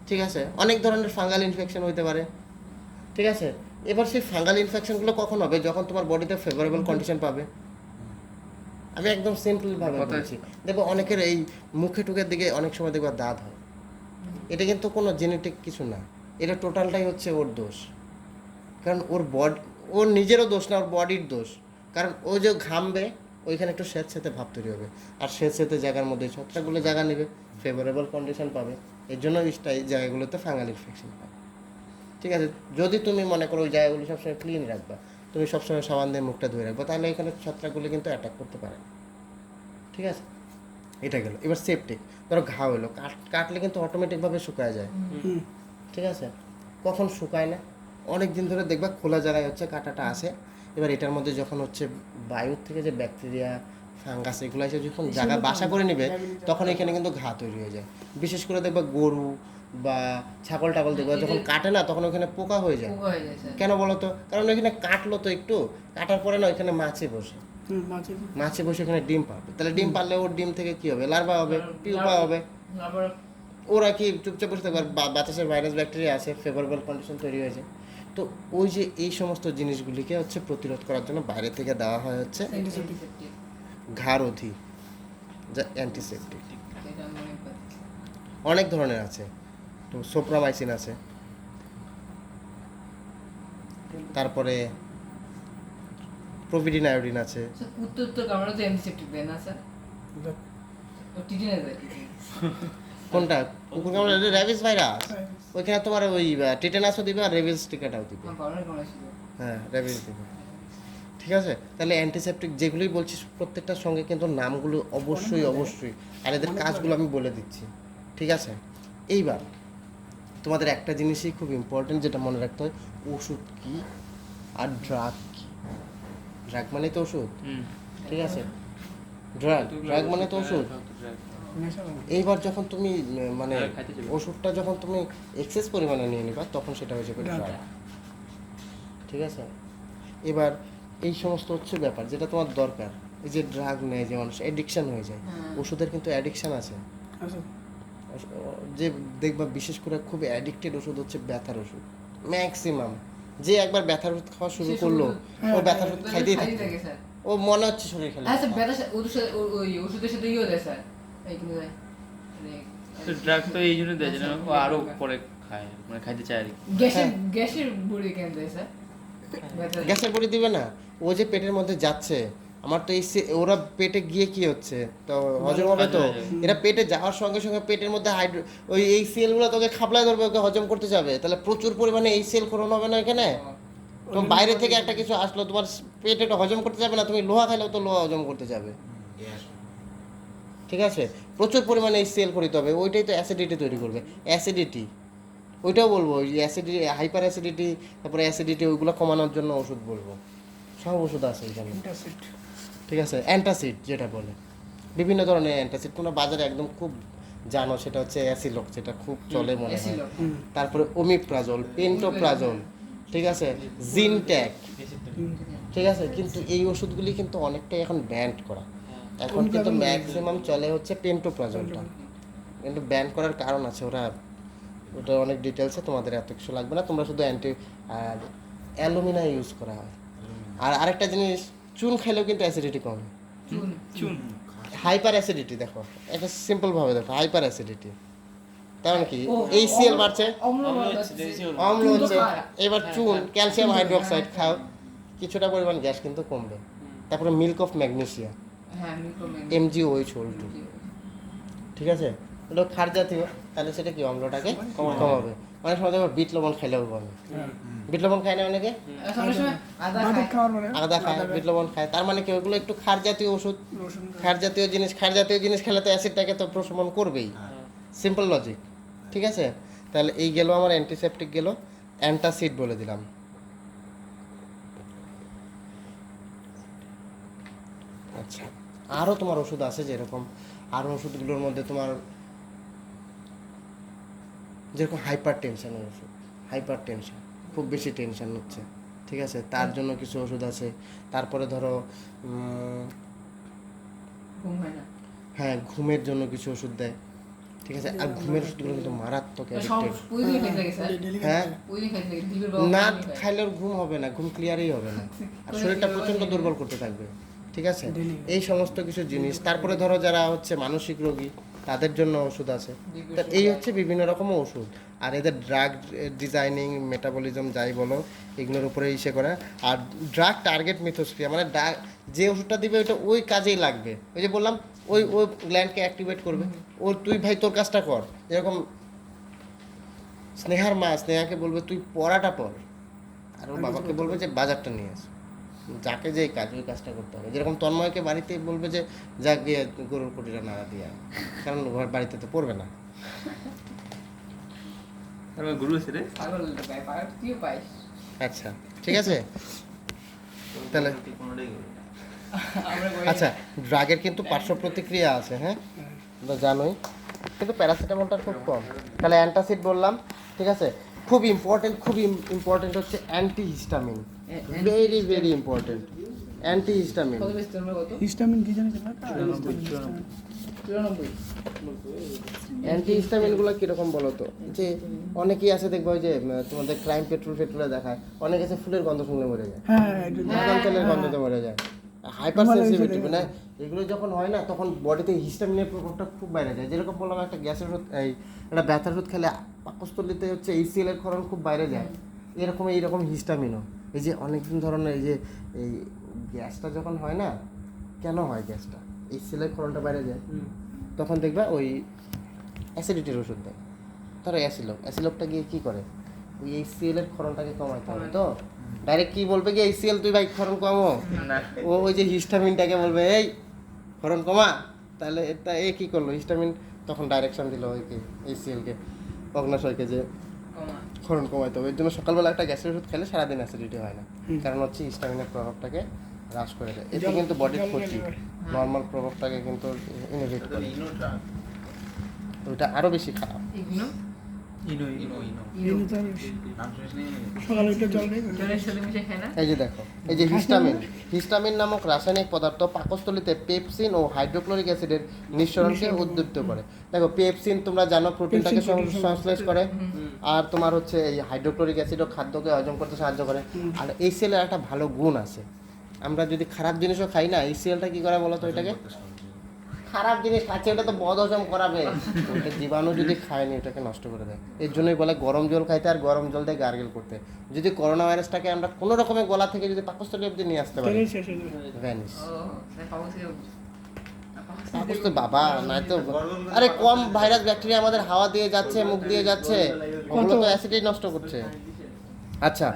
ঠিক আছে? অনেক ধরনের ফাঙ্গাল ইনফেকশন হইতে পারে, ঠিক আছে? এবার সেই ফাঙ্গাল ইনফেকশনগুলো কখন হবে? যখন তোমার বডিতে ফেভারেবল কন্ডিশন পাবে। আমি একদম সিম্পলভাবে বলছি, দেখবো অনেকের এই মুখে টুকের দিকে অনেক সময় দেখবা দাঁত হয়, এটা কিন্তু কোনো জেনেটিক কিছু না, এটা টোটালটাই হচ্ছে ওর দোষ। কারণ ওর নিজেরও দোষ না, ওর বডির দোষ। কারণ ও যে ঘামবে ওইখানে একটু স্যাঁতস্যাঁতে ভাব তৈরি হবে, আর স্যাঁতস্যাঁতে জায়গার মধ্যে ছত্রাকগুলো জায়গা নেবে, ফেভারেবল কন্ডিশন পাবে, এর জন্য এই জায়গাগুলোতে ফাঙ্গাল ইনফেকশন হয়, ঠিক আছে? যদি তুমি মনে করো ওই জায়গাগুলো সবসময় ক্লিন রাখবা, তুমি সবসময় সাবান দিয়ে মুখটা ধুয়ে রাখবা, তাহলে এখানে ছত্রাকগুলো কিন্তু অ্যাটাক করতে পারে না, ঠিক আছে? এটা গেল। এবার সেপটিক, ধরো ঘা হলো, কাটলে কিন্তু অটোমেটিকভাবে শুকায় যায়, হুম। ঠিক আছে? কখন শুকায় না? অনেক দিন ধরে দেখবা খোলা জায়গায় হচ্ছে কাঁটাটা আসে। এবার এটার মধ্যে যখন হচ্ছে বায়ুর থেকে যে ব্যাকটেরিয়া, ফাঙ্গাস এগুলো এসে যখন জায়গা বাসা করে নেবে, তখন এখানে কিন্তু ঘা তৈরি হয়ে যায়। বিশেষ করে দেখবা গরু বা ছাগল টাগল দেখবা যখন কাটে না, তখন ওখানে পোকা হয়ে যায়। পোকা হয়ে যায় স্যার। কেন বলো তো? কারণ ওইখানে কাটলো তো একটু, কাটার পরে না ওইখানে মাছি বসে, হুম, মাছি। মাছি বসে ওখানে ডিম পাবে। তাহলে ডিম পারলে ওর ডিম থেকে কি হবে? লার্ভা হবে, পিউপা হবে। আবার ওরা কি চুপচাপ বসে থাকবে? আর বাতাসের ভাইরাস ব্যাকটেরিয়া আছে, ফেভারেবল কন্ডিশন তৈরি হয়েছে। তো ওই যে এই সমস্ত জিনিসগুলিকে হচ্ছে প্রতিরোধ করার জন্য বাইরে থেকে দেওয়া হয় হচ্ছে অ্যান্টিসেপ্টিক। ঘারোধি, যা অ্যান্টিসেপটিক। এটা মনে করি। অনেক ধরনের আছে, তো সোপ্রামাইসিন আছে, তারপরে প্রোভিডিন আয়োডিন আছে। স্যার কুত্তর তো কামড়ে তো অ্যান্টিসেপ্টিক দেয় না স্যার? ও টিটেনে দেয়। কোনটা? কুকুর কামড়ে? র্যাবিস ভাইরাস, ওইখানে তোমার ওই টিটেনাসও দিবে আর রেবিস টিকাটাও দিবে। আমার বাবার কামড়েছিল। হ্যাঁ, র্যাবিস দিবে, ঠিক আছে? তাহলে অ্যান্টিসেপটিক যেগুলোই বলছিস প্রত্যেকটার সঙ্গে কিন্তু নামগুলো অবশ্যই অবশ্যই, আর এদের কাজগুলো আমি বলে দিচ্ছি, ঠিক আছে? এইবার তোমাদের একটা জিনিসই খুব ইম্পর্টেন্ট যেটা মনে রাখতে হয়, ওষুধ কি আর ড্রাগ কি। ড্রাগ মানে তো ওষুধ, ঠিক আছে? ড্রাগ মানে তো ওষুধ। নেশা লাগে। এইবার যখন তুমি মানে হ্যাঁ, খাইতে যাবে। ওষুধটা যখন তুমি এক্সেস পরিমাণে নিয়ে নিবা, তখন সেটা হয়ে যাবে Drug। ড্রাগ, ঠিক আছে? এবার এই সমস্ত হচ্ছে ব্যাপার যেটা তোমার দরকার। এই যে ড্রাগ নেয় যে মানুষ অ্যাডিকশান হয়ে যায়, ওষুধের কিন্তু অ্যাডিকশান আছে। আচ্ছা। যে দেখবা বিশেষ করে খুব অ্যাডিক্টেড ওষুধ হচ্ছে ব্যথার ওষুধ, ম্যাক্সিমাম। যে একবার ব্যথার ওষুধ খাওয়া শুরু করলো, ও ব্যথার ওষুধ খাইতেই খাইতে থাকে, থাকে স্যার। ও মনে হচ্ছে শরীর খেলে। হ্যাঁ স্যার, ব্যথা ওদের সাথে ওই ওষুধের সাথে ইয়েও দেয় স্যার। এই কিন্তু দেয়। তো ড্রাগ তো এই জন্য দেয় যেন ও আরো পরে খায়, মানে খাইতে চায় আর কি। গ্যাসের বড়ি কেন দেয় স্যার? ব্যথা- গ্যাসের বড়ি দিবে না, ও যে পেটের মধ্যে যাচ্ছে, আমার তো ওরা পেটে গিয়ে কি হচ্ছে, তো হজম হবে তো। এরা পেটে যাওয়ার সঙ্গে সঙ্গে পেটের মধ্যে ওই এই সেলগুলো তোকে খাপলায় ধরবে, ওকে হজম করতে যাবে, তাহলে প্রচুর পরিমাণে এই সেল ক্ষরণ হবে না এখানে। তোমার বাইরে থেকে একটা কিছু আসলো, তোমার পেটে এটা হজম করতে যাবে না, তুমি লোহা খাইলেও তো লোহা হজম করতে যাবে, ঠিক আছে। প্রচুর পরিমাণে এই সেল করিতে হবে, ওইটাই তো অ্যাসিডিটি তৈরি করবে, অ্যাসিডিটি। ওইটাও বলবো, ওই অ্যাসিডিটি, হাইপার অ্যাসিডিটি, তারপরে অ্যাসিডিটি, ওইগুলো কমানোর জন্য ওষুধ বলবো, সব ওষুধ আছে এখানে, ইন্টারসিট ঠিক আছে। অ্যান্টাসিড যেটা বলে, বিভিন্ন ধরনের অ্যান্টাসিড, তোমরা বাজারে একদম খুব জানো, সেটা হচ্ছে অ্যাসিলক, যেটা খুব চলে মনে হয়। অ্যাসিলক। তারপরে ওমিপ্রাজল, পেন্টোপ্রাজল, ঠিক আছে, জিনট্যাক, ঠিক আছে। কিন্তু এই ওষুধগুলি কিন্তু অনেকটাই এখন ব্যান্ড করা, এখন কিন্তু ম্যাক্সিমাম চলে হচ্ছে পেন্টোপ্রাজলটা, কিন্তু ব্যান করার কারণ আছে, ওটা অনেক ডিটেলসে, তোমাদের এত কিছু লাগবে না, তোমরা শুধু অ্যালুমিনা ইউজ করা হয়। আর আরেকটা জিনিস, চুন খেলেও কিন্তু অ্যাসিডিটি কমে। চুন হাইপার অ্যাসিডিটি, দেখো এটা সিম্পলভাবে দেখো, হাইপার অ্যাসিডিটি তার মানে কি, এইচসিএল বাড়ছে, অম্ল অম্ল হচ্ছে, এবার চুন, ক্যালসিয়াম হাইড্রোক্সাইড খাও, কিছুটা পরিমাণ গ্যাস কিন্তু কমবে। তারপরে মিল্ক অফ ম্যাগনেসিয়া, হ্যাঁ মিক্রোমেন MgOH, ঠিক আছে, ওটা ক্ষার জাতীয়, তাহলে সেটা কি অম্লটাকে কমাবে। অনেক সময় দেখো বিট লবণ খাইলেও কমে, বিট লবণ খায় না অনেকে, সঙ্গে সঙ্গে আদা মাদক খায় খাওয়ার পরে আদা খায়, বিট লবণ খায়, তার মানে কি ওগুলো একটু ক্ষার জাতীয় ওষুধ, রসুন ক্ষার জাতীয় জিনিস খেলে তো অ্যাসিডটাকে তো প্রশমন করবেই, সিম্পল লজিক, ঠিক আছে। তাহলে এই গেল আমার অ্যান্টিসেপটিক, গেল অ্যান্টাসিড বলে দিলাম। আচ্ছা, আরও তোমার ওষুধ আছে, যেরকম আরও ওষুধগুলোর মধ্যে তোমার যেরকম হাইপার টেনশনের ওষুধ, হাইপার টেনশন, খুব বেশি টেনশন হচ্ছে, ঠিক আছে, তার জন্য কিছু ওষুধ আছে। তারপরে ধরো ঘুম হয় না হ্যাঁ, ঘুমের জন্য কিছু ওষুধ দেয়, ঠিক আছে। আর ঘুমের ওষুধগুলো কিন্তু মারাত্মক সব অ্যাডিক্টেড। পুইদিন খাইতে লাগে স্যার হ্যাঁ, পুইদিন খাইতে লাগে দিবের বাবা না পানি খায়। খাইলে ওর ঘুম হবে না, ঘুম ক্লিয়ারই হবে না, আর শরীরটা প্রচণ্ড দুর্বল করতে থাকবে, ঠিক আছে। এই সমস্ত কিছু জিনিস। তারপরে ধরো যারা হচ্ছে মানসিক রোগী, তাদের জন্য ওষুধ আছে। তা এই হচ্ছে বিভিন্ন রকম ওষুধ। আর এদের ড্রাগ ডিজাইনিং, মেটাবলিজম যাই বলো, এগুলোর উপরে ইসে করে। আর ড্রাগ টার্গেট মিথস্ক্রিয়া, মানে যে ওষুধটা দিবে ওইটা ওই কাজেই লাগবে, ওই যে বললাম, ওই ওই গ্ল্যান্ডকে অ্যাক্টিভেট করবে। তুই ভাই তোর কাজটা কর, যেরকম স্নেহার মা স্নেহাকে বলবে তুই পড়াটা পড়, আর ওর বাবাকে বলবে যে বাজারটা নিয়ে আস। যাকে যেই কাজ, ওই কাজটা করতে হবে। যেরকম তন্ময়কে বাড়িতে বলবে যে যা গিয়ে গরুর কুটিটা নাড়া দিয়ে আয়, কারণ ঘর বাড়িতে তো পড়বে না। তারপর গুরু আছে রে পাগল পায় পাগল তুইও পাইস আচ্ছা, ঠিক আছে। তাহলে কোনোটাই করবে না। আমরা করি আচ্ছা, ড্রাগের কিন্তু পার্শ্ব প্রতিক্রিয়া আছে, হ্যাঁ তোমরা জানোই, কিন্তু প্যারাসিটামলটা খুব কম। তাহলে অ্যান্টাসিড বললাম, ঠিক আছে। খুব ইম্পর্টেন্ট হচ্ছে antihistamine, very very important antihistamine. কত বেশি তোমরা কত হিস্টামিন কি জানি না 94 অ্যান্টিহিস্টামিনগুলো কীরকম বলো তো, যে অনেকেই আছে দেখবো, ওই যে তোমাদের ক্রাইম পেট্রোলে দেখায়, অনেকে আছে ফুলের গন্ধ শুনলে মরে যায়, হ্যাঁ তেলের গন্ধতে মরে যায়, হাইপার সেন্সিটিভিটি। মানে এগুলো যখন হয় না, তখন বডিতে হিস্টামিনের প্রভাবটা খুব বাইরে যায়। যেরকম বললাম, একটা গ্যাসের ওষুধ, একটা ব্যথার ওষুধ খেলে পাকস্থলীতে হচ্ছে HCl এর ক্ষরণ খুব বাইরে যায়, এইরকম হিস্টামিনও। এই যে অনেক ধরনের এই গ্যাসটা যখন হয় না, কেন হয় গ্যাসটা, HCl এর ক্ষরণটা বাইরে যায়, তখন দেখবা ওই অ্যাসিডিটির ওষুধ দেয়। ধরো অ্যাসিলকটা গিয়ে কী করে, ওই HCl এর ক্ষরণটাকে কমাইতে হবে। তো ডাইরেক্ট কি বলবে কি HCl তুই ভাই ক্ষরণ কমাও, না ওই যে হিস্টামিনটাকে বলবে এই ক্ষরণ কমা, তাহলে এটা কি করলো, হিস্টামিন তখন ডাইরেকশন দিল ওইকে, HCl-কে, অগ্নাশয়কে, যে কমা ক্ষরণ কমাইতে হবে। এর জন্য সকালবেলা একটা গ্যাসের ওষুধ খেলে সারাদিন অ্যাসিডিটি হয় না, কারণ হচ্ছে হিস্টামিনের প্রভাবটাকে হ্রাস করে দেয়। এতে কিন্তু বডির ক্ষতি, নর্মাল প্রভাবটাকে কিন্তু ইনহিবিট এটা তো করে, ইনো ড্রাগ। ওইটা আরও বেশি খারাপ। ইগনো ইনো ইনো ইনো ইনো নাম শুনিস নি? সকালে উঠে জল নেই জলের সাথে মিশে খায় না এই যে দেখো, এই যে হিস্টামিন নামক রাসায়নিক পদার্থ পাকস্থলীতে পেপসিন ও হাইড্রোক্লোরিক অ্যাসিডের নিঃসরণকে উদ্দীপ্ত করে। দেখো, পেপসিন তোমরা জানো প্রোটিনটাকে সংশ্লেষ করে, আর তোমার হচ্ছে এই হাইড্রোক্লোরিক অ্যাসিডও খাদ্যকে হজম করতে সাহায্য করে। আর HCl এর একটা ভালো গুণ আছে, আমরা যদি খারাপ জিনিসও খাই না, HClটা কি করে বলো তো, এটাকে খারাপ জিনিস খাচ্ছে, ওটা তো বদহজম করাবে, ওটা জীবাণু যদি খায়নি ওটাকে নষ্ট করে দেয়। এর জন্যই বলে গরম জল খাইতে আর গরম জল দিয়ে গার্গেল করতে। যদি করোনা ভাইরাসটাকে আমরা কোনো রকমের গলা থেকে যদি পাকস্থলী অবধি নিয়ে আসতে পারি, তাহলে শেষ হয়ে যাবে। ভ্যানিশ। ও স্যার পাবো পাকস্থলী বাবা নাই তো, আরে কম ভাইরাস ব্যাকটেরিয়া আমাদের হাওয়া দিয়ে যাচ্ছে, মুখ দিয়ে যাচ্ছে, ওগুলো তো অ্যাসিডই নষ্ট করছে। আচ্ছা,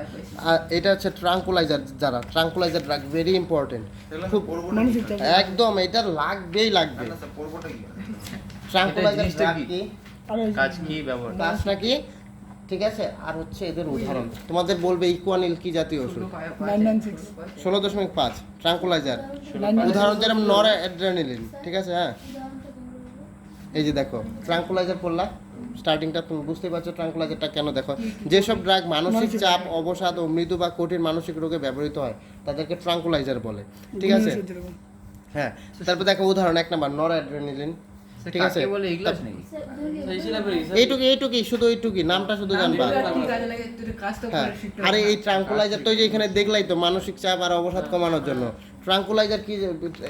আর এটা হচ্ছে ট্রাঙ্কুলাইজার, যারা ট্রাঙ্কুলাইজার ড্রাগ ভেরি ইম্পর্টেন্ট, খুব মানসিক চাপ। একদম এটা লাগবেই লাগবে। না স্যার পড়বোটা কি? ট্রাঙ্কুলাইজার জিনিসটা ড্রাগ কি? কি, আরে কাজ কি ব্যবহার? কাজ নাকি, ঠিক আছে। আর হচ্ছে এদের উদাহরণ তোমাদের বলবে ইকুয়ানিল কি জাতীয় ওষুধ, 996 16.5 ট্রাঙ্কুলাইজার। 996 উদাহরণ যেরকম নর অ্যাড্রেনালিন, ঠিক আছে। হ্যাঁ, এই যে দেখো ট্রাঙ্কুলাইজার পড়লা, স্টার্টিংটা তুমি বুঝতেই পারছো ট্রাঙ্কুলাইজারটা কেন। দেখো যেসব ড্রাগ মানসিক চাপ, অবসাদ ও মৃদু বা কঠিন মানসিক রোগে ব্যবহৃত হয় তাদেরকে ট্রাঙ্কুলাইজার বলে, ঠিক আছে। যেরকম। হ্যাঁ, তারপর দেখো উদাহরণ 1 নাম্বার নর অ্যাড্রেনালিন, ঠিক আছে। কাকে বলে এগুলো নাকি? এইটুকুই শুধু এইটুকুই, নামটা শুধু জানবা। কি কাজে লাগে তুই কাজ তো হ্যাঁ, করে শিখতে আরে এই ট্রাঙ্কুলাইজার তো এই যে এখানে দেখলাই তো, মানসিক চাপ আর অবসাদ কমানোর জন্য। ট্রাঙ্কুলাইজার কি,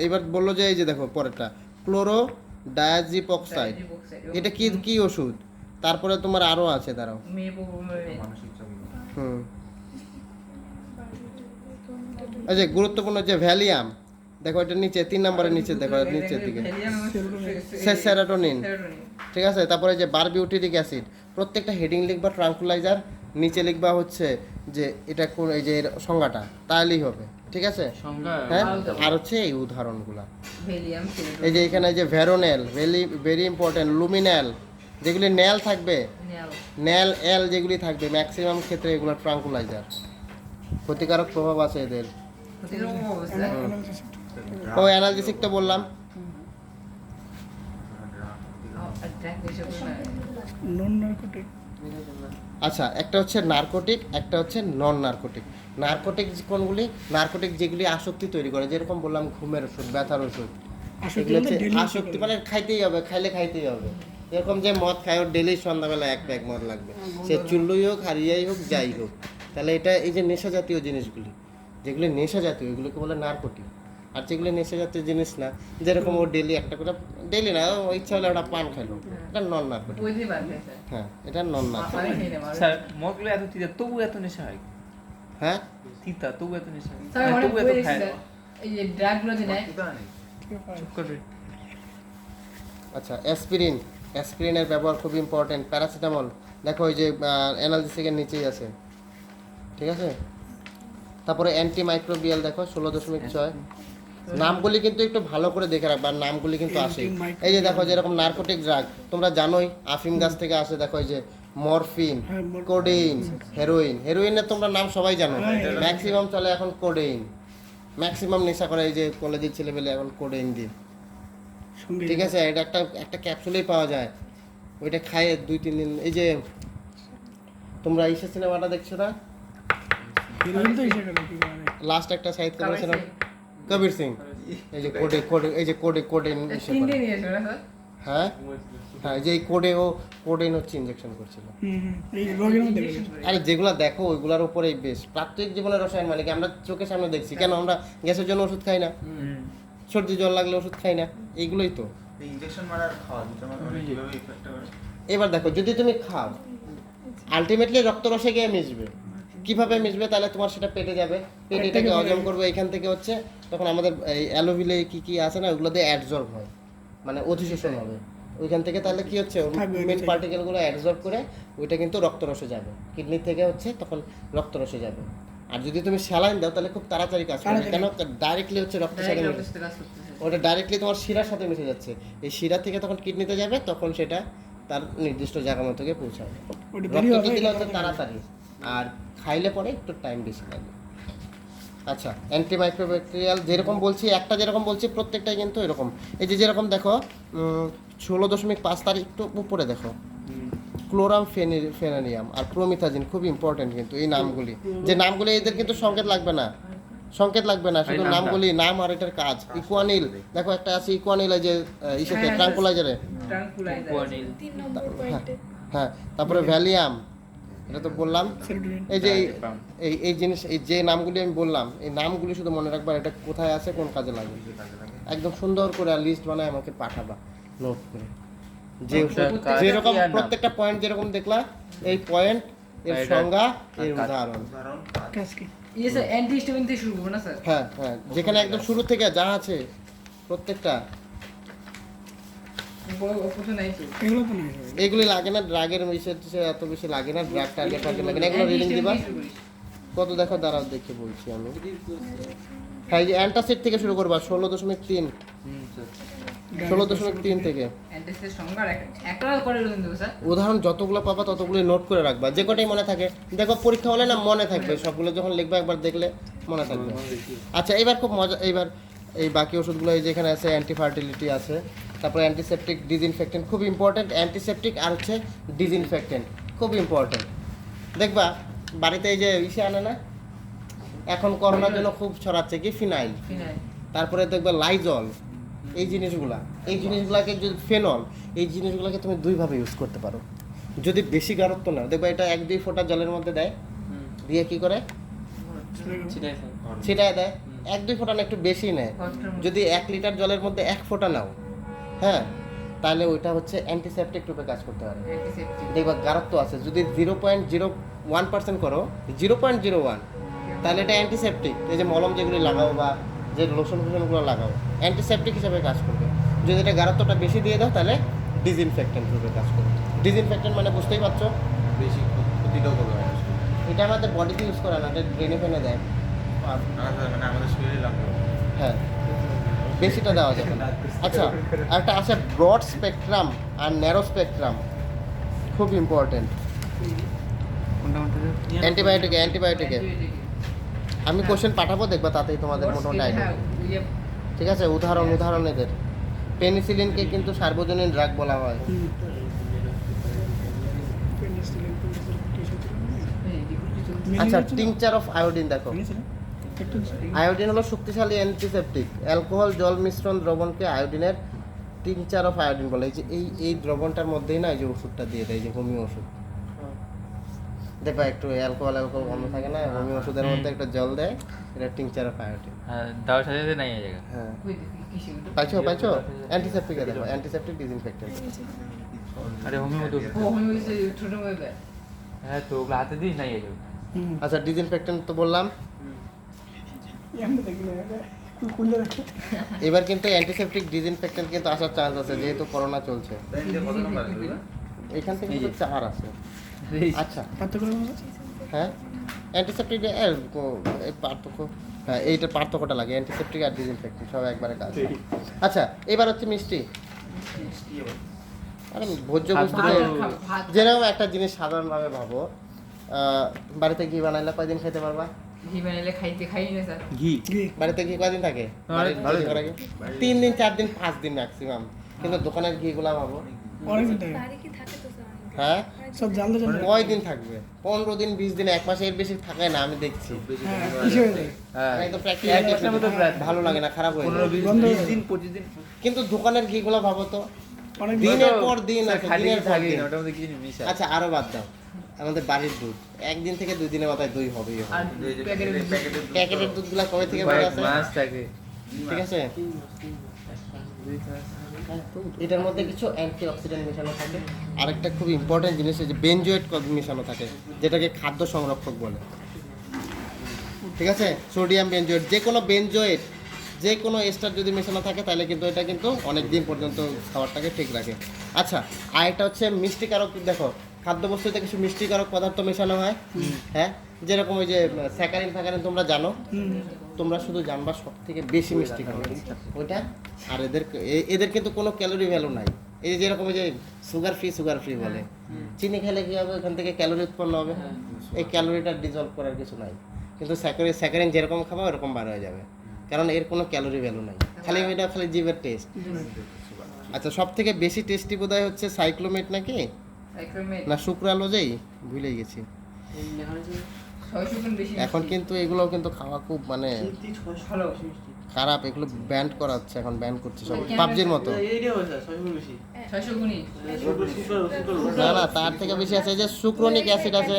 এবার বললো যে এই যে দেখো পরেরটা ক্লোরো ডায়াজিপক্সাইড, এটা কি কি ওষুধ। তারপরে তোমার আরো আছে, দাঁড়াও। মেয়ে প্রবলেম মানসিক চাপ। হুম, এই যে গুরুত্বপূর্ণ যে ভ্যালিয়াম, দেখো এটা নিচে 3 নম্বরের নিচে, দেখো নিচের দিকে সেরাটোনিন, ঠিক আছে। তারপরে যে বারবিউটিরিক অ্যাসিড, প্রত্যেকটা হেডিং লিখবা ট্রাঙ্কুলাইজার, নিচে লিখবা হচ্ছে যে এটা কোন, এই যে এর সংজ্ঞাটা, তাহলেই হবে, ঠিক আছে। সংজ্ঞা হ্যাঁ, আর হচ্ছে এই উদাহরণগুলা, ভ্যালিয়াম এই যে এখানে যে ভেরোনেল ভেরি ইম্পর্টেন্ট, লুমিনেল যেগুলি নেল থাকবে, নেল এল যেগুলি থাকবে, ম্যাক্সিমাম ক্ষেত্রে এগুলো ট্রাঙ্কুলাইজার। ক্ষতিকারক প্রভাব আছে এদের। ও অ্যানালজেসিক তো বললাম। নন নারকোটিক। আচ্ছা, একটা হচ্ছে নার্কোটিক, একটা হচ্ছে নন নার্কোটিক। নার্কোটিক কোনগুলি, নার্কোটিক যেগুলি আসক্তি তৈরি করে, যেরকম বললাম ঘুমের ওষুধ, ব্যথার ওষুধ, এগুলো হচ্ছে আসক্তি, মানে খাইতেই হবে, খাইতেই হবে। এরকম যে মদ খায়, ওর ডেলি সন্ধ্যাবেলা 1 প্যাক মদ লাগবে, সে চুল্লুই হোক, হারিয়াই হোক, যাই হোক। তাহলে এটা এই যে নেশা জাতীয় জিনিসগুলি, যেগুলি নেশা জাতীয় এগুলোকে বলে নার্কোটিক। আর যেগুলি নেশা জাতীয় জিনিস না, যেরকম ও ডেলি একটা করে, ডেলি না, ও ইচ্ছা হলে ওটা পান খাইলো, এটা নন নার্কোটিক। হ্যাঁ, এটা নন নার্কোটিক। স্যার মদগুলো এত তিতা তবু এত নেশা হয়? হ্যাঁ, তিতা তবু এত নেশা হয়? স্যার মানে অনেক তবু এত বই খায়? দেখছি, এই যে ড্রাগগুলো যে নেয় কিতা নেই? চুপ করে। আচ্ছা, অ্যাসপিরিনের ব্যবহার খুব ইম্পর্টেন্ট। প্যারাসিটামল দেখো ওই যে অ্যানালজেসিকের নিচেই আছে, ঠিক আছে। তারপরে অ্যান্টিমাইক্রোবিয়াল দেখো 16.6। নামগুলি কিন্তু একটু ভালো করে দেখে রাখবা, আর নামগুলি কিন্তু আসে। এই যে দেখো যেরকম নার্কোটিক ড্রাগ তোমরা জানোই, আফিম গাছ থেকে আসে। দেখো এই যে মরফিন, কোডেইন, হেরোইনের তোমরা নাম সবাই জানো, ম্যাক্সিমাম চলে এখন কোডেইন, ম্যাক্সিমাম নেশা করে এই যে কলেজের ছেলেপেলে এখন কোডেইন দিয়ে, ঠিক আছে। এটা একটা ক্যাপসুলেই পাওয়া যায়, ওইটা খায় 2-3 দিন। এই যে তোমরা ঈশা সিনেমাটা দেখছো না, হিরোইন তো এসে গেল কি করে। লাস্ট একটা সাহিত্য করেছে না, কবির সিং, এই যে এই যে কোডেইন ইসে করে। তিনটে নিয়ে এসো না স্যার হ্যাঁ হ্যাঁ, যে এই কোডেইন হচ্ছে ইনজেকশন করছিল। এই রোগের মধ্যে গেছে। আরে যেগুলো দেখো ওইগুলোর উপরেই বেশ, প্রাত্যহিক জীবনের রসায়ন মালিক আমরা চোখের সামনে দেখছি। কেন আমরা গ্যাসের জন্য ওষুধ খাই না, সর্দি জল লাগলে ওষুধ খাই না, এইগুলোই তো। এই ইনজেকশন মারার খাওয়া দুটো মানে কিভাবে ইফেক্ট করে? এবার দেখো যদি তুমি খাও, আলটিমেটলি রক্তরসে গিয়ে মিশবে। কিভাবে মিশবে? তাহলে তোমার সেটা পেটে যাবে, পেট এটাকে হজম করবে, এখান থেকে হচ্ছে তখন আমাদের এই অ্যালোভিলে কি আছে না, ওগুলো দিয়ে অ্যাডজর্ব হয়, মানে অধিশোষণ হবে ওইখান থেকে। তাহলে কি হচ্ছে, মেন পার্টিকেলগুলো অ্যাডজর্ব করে ওইটা কিন্তু রক্তরসে যাবে, কিডনি থেকে হচ্ছে তখন রক্তরসে যাবে। আর যদি তুমি স্যালাইন দাও তাহলে খুব তাড়াতাড়ি কাজ করবে, কেন ডাইরেক্টলি হচ্ছে রক্তের সাথে ওটা ডাইরেক্টলি তোমার শিরার সাথে মিশে যাচ্ছে, এই শিরা থেকে তখন কিডনিতে যাবে, তখন সেটা তার নির্দিষ্ট জায়গা মতো গিয়ে পৌঁছাবে। রক্তকে দিলে হচ্ছে তাড়াতাড়ি, আর খাইলে পরে একটু টাইম বেশি লাগবে। আচ্ছা, অ্যান্টিমাইক্রোব্যাকটেরিয়াল যেরকম বলছি, একটা যেরকম বলছি প্রত্যেকটাই কিন্তু এরকম। এই যে যেরকম দেখো 16.5 তার একটু উপরে দেখো ক্লোরাম ফেনানিয়াম আর প্রোমিথাজিন, খুব ইম্পর্টেন্ট কিন্তু এই নামগুলি। যে নামগুলি এদের কিন্তু সংকেত লাগবে না, শুধু নামগুলি, নাম আর এটার কাজ। ইকুয়ানিল দেখো একটা আছে, ইকুয়ানিল এই যে ইসেতে ট্রাঙ্কুলাইজারে, হ্যাঁ। তারপরে ভ্যালিয়াম, এটা তো বললাম। এই যে এই জিনিস, এই যে নামগুলি আমি বললাম, এই নামগুলি শুধু মনে রাখবা, এটা কোথায় আছে, কোন কাজে লাগে। একদম সুন্দর করে লিস্ট বানায় আমাকে পাঠাবা নোট করে, যে প্রত্যেকটা যেরকম কাজ কি আর নাম? প্রত্যেকটা পয়েন্ট যেরকম দেখলা এই পয়েন্ট এর এটা- সংজ্ঞা এর কাজ। উদাহরণ। উদাহরণ কাজ কি? ইয়ে স্যার অ্যান্টি হিস্টামিন থেকে শুরু করবো না স্যার? হ্যাঁ হ্যাঁ, যেখানে একদম শুরু থেকে যা আছে প্রত্যেকটা প্রথমে নাই তো। এগুলো তো নাই সবাই। এগুলি লাগে না, ড্রাগের বিষয়ে এত বেশি লাগে না, ড্রাগ টার্গেট লাগে না, এগুলো রিডিং দিবা কত দেখো, দাঁড়াও দেখে বলছি আমি। হ্যাঁ, এই যে অ্যান্টাসিড থেকে শুরু করবা 16.3 16.3 থেকে অ্যান্টিসের সংজ্ঞা আর একটা করে রোদিন দেবো স্যার। উদাহরণ যতগুলো পাবা ততগুলো নোট করে রাখবা, যে কটাই মনে থাকে। দেখো পরীক্ষা হলে না মনে থাকবে, সবগুলো যখন লিখবা একবার দেখলে মনে থাকবে। আচ্ছা, এবার খুব মজা, এইবার এই বাকি ওষুধগুলো এই যেখানে আছে, অ্যান্টি ফার্টিলিটি আছে, তারপরে অ্যান্টিসেপটিক, ডিসইনফেক্টেন্ট, খুব ইম্পর্টেন্ট। অ্যান্টিসেপটিক আর হচ্ছে ডিসইনফেক্টেন্ট খুব ইম্পর্টেন্ট। দেখবা বাড়িতে এই যে ইসে আনে না, এখন করোনার জন্য খুব ছড়াচ্ছে কি, ফিনাইল, ফিনাইল। তারপরে দেখবে লাইজল, এই জিনিসগুলাকে যদি ফেনল, এই জিনিসগুলোকে তুমি দুইভাবে ইউজ করতে পারো। যদি বেশি গাঢ়ত্ব না, দেখবে এটা 1-2 ফোঁটা জলের মধ্যে দেয়, দিয়ে কি করে ছিটায় দেয়, 1-2 ফোঁটা না, একটু বেশি নেয়। যদি 1 লিটার জলের মধ্যে 1 ফোঁটা নাও, হ্যাঁ, তাহলে ওইটা হচ্ছে অ্যান্টিসেপটিক রূপে কাজ করতে পারে। অ্যান্টিসেপটিক। দেখবা গাঢ়ত্ব আছে, যদি 0.01% করো, 0.01, তাহলে এটা অ্যান্টিসেপটিক। এই যে মলম যেগুলি লাগাও বা যে লোশনগুলো লাগাও, অ্যান্টিসেপটিক হিসেবে কাজ করবে। যদি এটা গাঢ়ত্বটা বেশি দিয়ে দাও, তাহলে ডিসইনফেক্টেন্ট রূপে কাজ করবে। ডিসইনফেক্টেন্ট মানে বুঝতেই পারছো, বেশি ক্ষতিটাও করবে না। এটা আমাদের বডিতে ইউজ করে না, এটা ড্রেনে ফেনে দেয়। মানে আমাদের শরীরে লাগবে। হ্যাঁ, বেশিটা দেওয়া যাবে না। আচ্ছা, একটা আছে ব্রড স্পেকট্রাম আর ন্যারো স্পেকট্রাম, খুব ইম্পর্টেন্ট। অ্যান্টিবায়োটিকে আমি কোশ্চেন পাঠাবো, দেখবা তাতেই তোমাদের মোটামুটি আইডিয়া। ঠিক আছে, উদাহরণ এদের। পেনিসিলিনকে কিন্তু সার্বজনীন ড্রাগ বলা হয়। Penicillin, tissue. আচ্ছা, টিংচার অফ আয়োডিন দেখো। পেনিসিলিন? একটু আয়োডিন হলো শক্তিশালী অ্যান্টিসেপটিক। অ্যালকোহল জল মিশ্রণ দ্রবণকে আয়োডিনের টিংচার অফ আয়োডিন বলে। এই যে এই দ্রবণটার মধ্যেই না এই যে ওষুধটা দিয়ে দেয়, এই যে হোমিও ওষুধ। দেখবা একটু অ্যালকোহল গন্ধ থাকে না, হোমিও ওষুধের মধ্যে একটা জল দেয়, এটা টিংচার অফ আয়োডিন। হ্যাঁ, দেওয়ার সাথে সাথে নাই এই জায়গা। হ্যাঁ, কই দেখি কিসে ওটা? পাইছো অ্যান্টিসেপটিক দেখো, অ্যান্টিসেপটিক ডিসইনফেক্টেন্ট। আরে হোমিও তো ও হোমিওপ্যাথি ছোট মতো দেয়। হ্যাঁ, তো ওগুলো হাতে দিই নাই এই জায়গা। হুম। আচ্ছা, ডিসইনফেক্টেন্ট তো বললাম। এমনি দেখি না, এটা খুলে রাখো। এবার কিন্তু অ্যান্টিসেপটিক ডিসইনফেক্টেন্ট কিন্তু আসার চান্স আছে, যেহেতু করোনা চলছে। তাই যে কত নাম্বার আছে? এখান থেকে কিন্তু 4 আছে। আচ্ছা, পার্থক্য বলো? হ্যাঁ, অ্যান্টিসেপটিক এই পার্থক্য, হ্যাঁ এইটার পার্থক্যটা লাগে, অ্যান্টিসেপটিক আর ডিসইনফেক্টেন্ট সব একবারে কাজ। আচ্ছা, এবার হচ্ছে মিষ্টি। কি হবে? আরে ভোজ্য বস্তু, ভাত। যেরকম একটা জিনিস সাধারণভাবে ভাবো, বাড়িতে ঘি বানাইলে কয়দিন খেতে পারবা? ঘি বানাইলে খাই না স্যার। ঘি ঘি। বাড়িতে ঘি কয়দিন থাকে? বাড়ির ভালোই তৈরি করা ঘি 3 দিন 4 দিন 5 দিন ম্যাক্সিমাম। কিন্তু দোকানের ঘিগুলা ভাবো, অনেকদিন থাকে। হ্যাঁ, সব জানতে জানতে। কয়দিন থাকবে? 15 দিন 20 দিন, 1 মাসে, এর বেশি থাকে না, আমি দেখছি। হ্যাঁ, কিছু হয়ে যায়। হ্যাঁ, একদম এক practically মাসের মতো প্রায়। ভালো লাগে না, খারাপ হয়ে যায়। 15-20 বন্ধ হয়ে 20 দিন 25 দিন কিন্তু দোকানের ঘিগুলো ভাবো তো, অনেক দিনের পর দিন আছে, খালি দিনের পর থাকে দিন। না, ওটার মধ্যে কিছু মিশা। আচ্ছা, আরো বাদ দাও, আমাদের বাড়ির দুধ 1 দিন থেকে 2 দিনের মাথায় দই হবেই হবে। আর এই যে প্যাকেটের দুধ। প্যাকেটের দুধ প্যাকেটের দুধগুলা কবে থেকে বের কয়েক আছে? মাস থাকে। ঠিক আছে, এটার মধ্যে কিছু অ্যান্টিঅক্সিডেন্ট মেশানো থাকে। আরেকটা খুব ইম্পর্টেন্ট জিনিস, এই যে বেনজোয়েট মেশানো থাকে, যেটাকে খাদ্য সংরক্ষক বলে। ঠিক আছে, সোডিয়াম বেনজোয়েট, যে কোনো বেনজোয়েট, যে কোনো এস্টার যদি মেশানো থাকে, তাহলে কিন্তু এটা কিন্তু অনেক দিন পর্যন্ত খাবারটাকে ঠিক রাখে। আচ্ছা, আর এটা হচ্ছে মিষ্টিকারক। দেখো, খাদ্যবস্তুতে কিছু মিষ্টিকারক পদার্থ মেশানো হয়, হ্যাঁ, যেরকম ওই যে স্যাকারিন তোমরা জানো, তোমরা শুধু জানবা সব থেকে বেশি মিষ্টিকারক ওইটা। আর এদের কিন্তু কোনো ক্যালোরি ভ্যালু নাই। এই যে যেরকম ওই যে সুগার ফ্রি বলে, চিনি খেলে কি হবে, ওখান থেকে ক্যালোরি উৎপন্ন হবে, এই ক্যালোরিটা ডিজলভ করার কিছু নাই। কিন্তু স্যাকারিন যেরকম খাবো এরকম বার হয়ে যাবে, কারণ এর কোনো ক্যালোরি ভ্যালু নাই, খালি ওইটা খালি জিভের টেস্ট। আচ্ছা, সব থেকে বেশি টেস্টি বোধহয় হচ্ছে সাইক্লোমেট নাকি সাইক্লোমেট না সুক্রালোজেই, ভুলে গেছি। 600 গুণ বেশি। এখন কিন্তু এগুলোও কিন্তু খাওয়া খুব মানে ভালো। খারাপ, এগুলো ব্যান্ড করা হচ্ছে, এখন ব্যান করছে সব, পাবজির মতো। 600 গুণই। না না, তার থেকে বেশি আছে, এই যে সুক্রোনিক অ্যাসিড আছে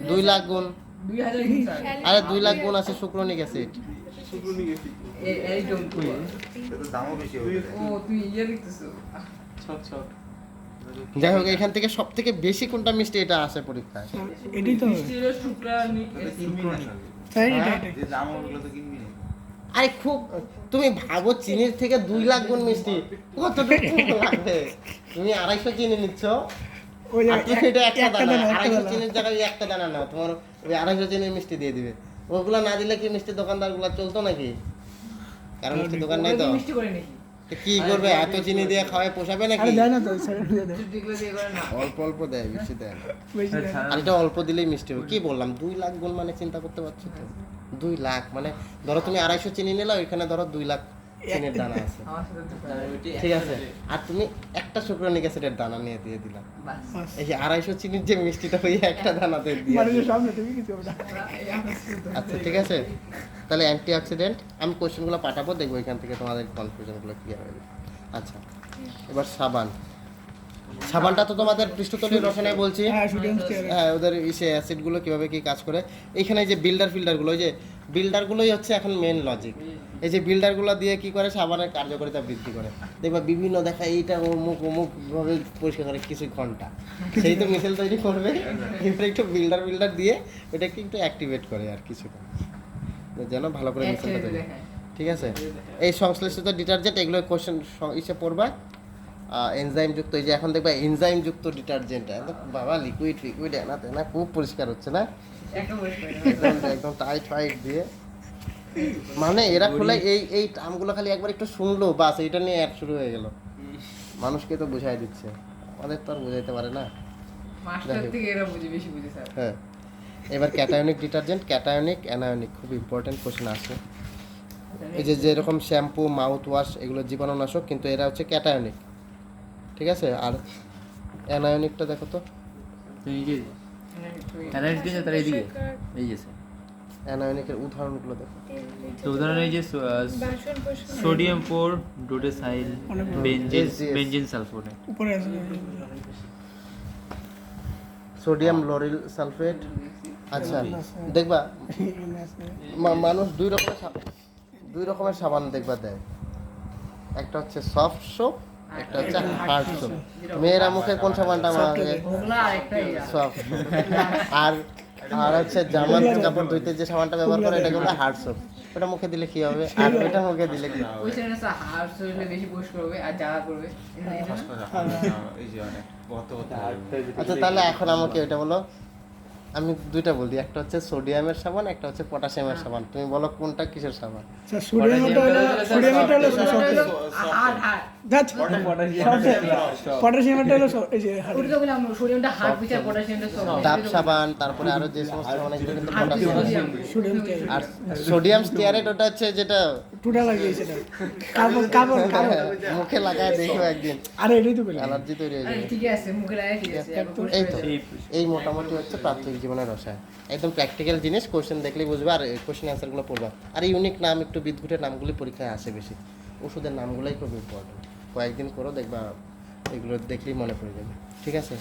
2 লাখ গুণ, 2000 গুণ স্যার। আরে 2 লাখ গুণ আছে সুক্রোনিক অ্যাসিড। এই ডোম এটা তো দামও বেশি হবে ও তুই ইয়ে দেখতেছো ছক ছক যাই হোক এখান থেকে সব থেকে বেশি কোনটা মিষ্টি এটা আসে পরীক্ষায় এটাই তো হবে। মিষ্টির শুক্রাণী এটা কিনবি না সবই। তাই এটা এটাই। যে দাম ওগুলো তো কিনবি না আরে খুব তুমি ভাবো চিনির থেকে 2 লাখ গুণ মিষ্টি কতটুকু লাগবে তুমি 250 চিনি নিচ্ছ ওই যে আর তুমি এটা একটা দানা একটা 250 দানা। চিনির জায়গায় একটা দানা নাও তোমার ওই 250 চিনির মিষ্টি দিয়ে দিবে ওগুলো না দিলে কি মিষ্টি দোকানদারগুলো চলতো নাকি কারণ মিষ্টি দোকান নাই তো মিষ্টি করে নাকি তো কি করবে এত চিনি দিয়ে খাওয়ায় পোষাবে নাকি আরে দেয় না তো স্যার দিয়ে দেয়। তুই দেখলে দিয়ে করে না অল্প অল্প দেয় বেশি দেয় না বেশি দেয় না। আর এটা অল্প দিলেই মিষ্টি হবে কি বললাম 2 লাখ গুণ মানে চিন্তা করতে পারছো তো 2 লাখ মানে ধরো তুমি 250 চিনি নিলে ওইখানে ধরো 2 লাখ চিনির দানা আছে আমার সাথে তো করে। ঠিক আছে আর তুমি একটা শুক্রানিক অ্যাসিডের দানা নিয়ে দিয়ে দিলাম বাস বাস। এই যে 250 চিনির যে মিষ্টিটা ওই একটা দানাতে দিয়ে মানুষের দিলাম। সামনে তুমি কিছু হবে না। এই আমার সাথে তো- আচ্ছা ঠিক আছে তাহলে অ্যান্টিঅক্সিডেন্ট আমি কোশ্চেনগুলো পাঠাবো দেখবো এখান থেকে তোমাদের কনফিউশনগুলো ক্লিয়ার হয়ে যাবে আচ্ছা এবার সাবান সাবানটা তো তোমাদের পৃষ্ঠতলীয় রসায়নে বলছি হ্যাঁ স্টুডেন্টস কে হ্যাঁ ওদের ইসে অ্যাসিডগুলো কীভাবে কী কাজ করে এইখানে যে ফিল্টারগুলো ওই যে বিল্ডারগুলোই হচ্ছে এখন মেন লজিক এই যে বিল্ডারগুলো দিয়ে কি করে সাবানের কার্যকারিতা বৃদ্ধি করে দেখবা বিভিন্ন দেখা এইটা অমুকভাবে পরিষ্কার করে কিছু ঘন্টা সেই তো মিশেল তৈরি করবে এবার একটু বিল্ডার দিয়ে ওটাকে একটু অ্যাক্টিভেট করে আর কিছুটা যেন ভালো করে মিশেলটা তৈরি হয়। ঠিক আছে এই সংশ্লিষ্ট ডিটারজেন্ট এগুলো কোশ্চেন ইসে পড়বা এনজাইম যুক্ত এই যে এখন দেখবা এনজাইম যুক্ত ডিটারজেন্ট বাবা লিকুইড না খুব পরিষ্কার হচ্ছে না একটা বয়স করে না। একদম টাইট দিয়ে মানে এরা খুলে এই টার্মগুলো খালি একবার একটু শুনলো বাস এইটা নিয়ে অ্যাড শুরু হয়ে গেল মানুষকে তো বুঝাই দিচ্ছে আমাদের তো আর বুঝাইতে পারে না মাস্টার থেকে এরা বুঝে বেশি বুঝে স্যার হ্যাঁ এবার ক্যাটায়নিক ডিটারজেন্ট ক্যাটায়নিক অ্যানায়নিক খুব ইম্পর্টেন্ট কোশ্চেন আসে এই যে যেরকম শ্যাম্পু মাউথ ওয়াশ এগুলো জীবাণুনাশক কিন্তু এরা হচ্ছে ক্যাটায়নিক ঠিক আছে আর অ্যানায়নিকটা দেখো তো এই যে অ্যানালিস দিয়েছে তার এইদিকে এই যে অ্যানায়নিকের উদাহরণগুলো দেখো তো উদাহরণ এই যে sodium 4 dodecyl benzene Yes, yes. Benzene sulphonate উপরে আছে সোডিয়াম লরিল সালফেট আচ্ছা দেখবা মানুষ দুই রকমের সাবান দেখবা দেয় একটা হচ্ছে সফট সোপ একটা হচ্ছে হার্ড সোপ মেয়েরা মুখে কোন সাবানটা মাখে ওগুলা আরেকটা ইয়া সফট আর আর হচ্ছে জামা কাপড় ধুইতে যে সাবানটা ব্যবহার করে এটা হলো হার্ড সোপ ওটা মুখে দিলে কি হবে আর এটা মুখে দিলে কি ওই চ্যানেলে স্যার হাড় শরীরে বেশি পুশ করবে আর জ্বালা করবে এটা না? এই যে অনেক কত আচ্ছা তাহলে এখন আমাকে এটা বলো আমি দুইটা বলি একটা হচ্ছে সোডিয়ামের সাবান একটা হচ্ছে পটাশিয়ামের সাবান তুমি বলো কোনটা কিসের সাবান স্যার সোডিয়ামটা হলো হাড় হাড় দ্যাটস পটাশিয়ামটা হলো এই যে ওটা তো বললাম সোডিয়ামটা হাড় বিচার পটাশিয়ামটা সব ডাব সাবান তারপরে আরো যে সমস্ত সাবান এগুলো কিন্তু পটাশিয়াম সোডিয়াম আর সোডিয়াম স্টিয়ারেট ওটা হচ্ছে যেটা টুটা লাগিয়েছে এটা কাপড় মুখে লাগায় দেখো একদিন আরে এটাই তো বলি অ্যালার্জি তৈরি হয়ে যাবে ঠিক আছে মুখে লাগে ঠিক আছে এই তো এই মোটামুটি হচ্ছে প্রাথমিক জীবনের রসায়ন একদম প্র্যাকটিক্যাল জিনিস কোশ্চেন দেখলেই বুঝবে আর কোশ্চেন অ্যান্সারগুলো পড়বা আর ইউনিক নাম একটু বিদ্ঘুটের নামগুলি পরীক্ষায় আসে বেশি ওষুধের নামগুলোই খুব ইম্পর্টেন্ট কয়েকদিন করো দেখবা এগুলো দেখলেই মনে পড়ে যাবে ঠিক আছে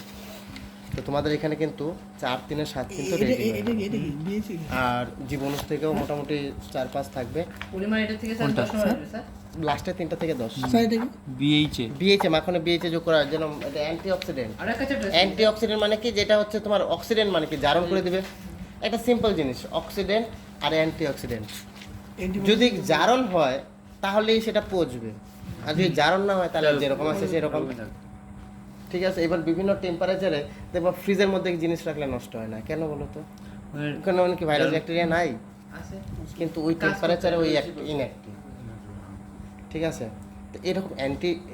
তো তোমাদের এখানে কিন্তু 4 3 7 কিন্তু রেডি এটা দিয়েছি আর জীবনস থেকেও মোটামুটি 4-5 থাকবে পরিমাণ এটা থেকে স্যার 10 নম্বর আসবে স্যার লাস্টে 3টা থেকে 10 স্যার এটা কি বিএইচএ বিএইচএ মাখনে বিএইচএ যোগ করা যেন এটা অ্যান্টিঅক্সিডেন্ট আর একটা চ্যাপ্টার অ্যান্টিঅক্সিডেন্ট মানে কি যেটা হচ্ছে তোমার অক্সিডেন্ট মানে কি জারণ করে দিবে একটা সিম্পল জিনিস অক্সিডেন্ট আর অ্যান্টিঅক্সিডেন্ট যদি জারণ হয় তাহলেই সেটা পচবে আর যদি জারণ না হয় তাহলে যেরকম আছে সেরকম ঠিক আছে এবার বিভিন্ন টেম্পারেচারে দেখবা ফ্রিজের মধ্যে জিনিস রাখলে নষ্ট হয় না কেন বলো তো ওখানে অনেক ভাইরাস ব্যাকটেরিয়া নাই আছে কিন্তু ওই টেম্পারেচারে ওই ইনঅ্যাক্টিভ ঠিক আছে তো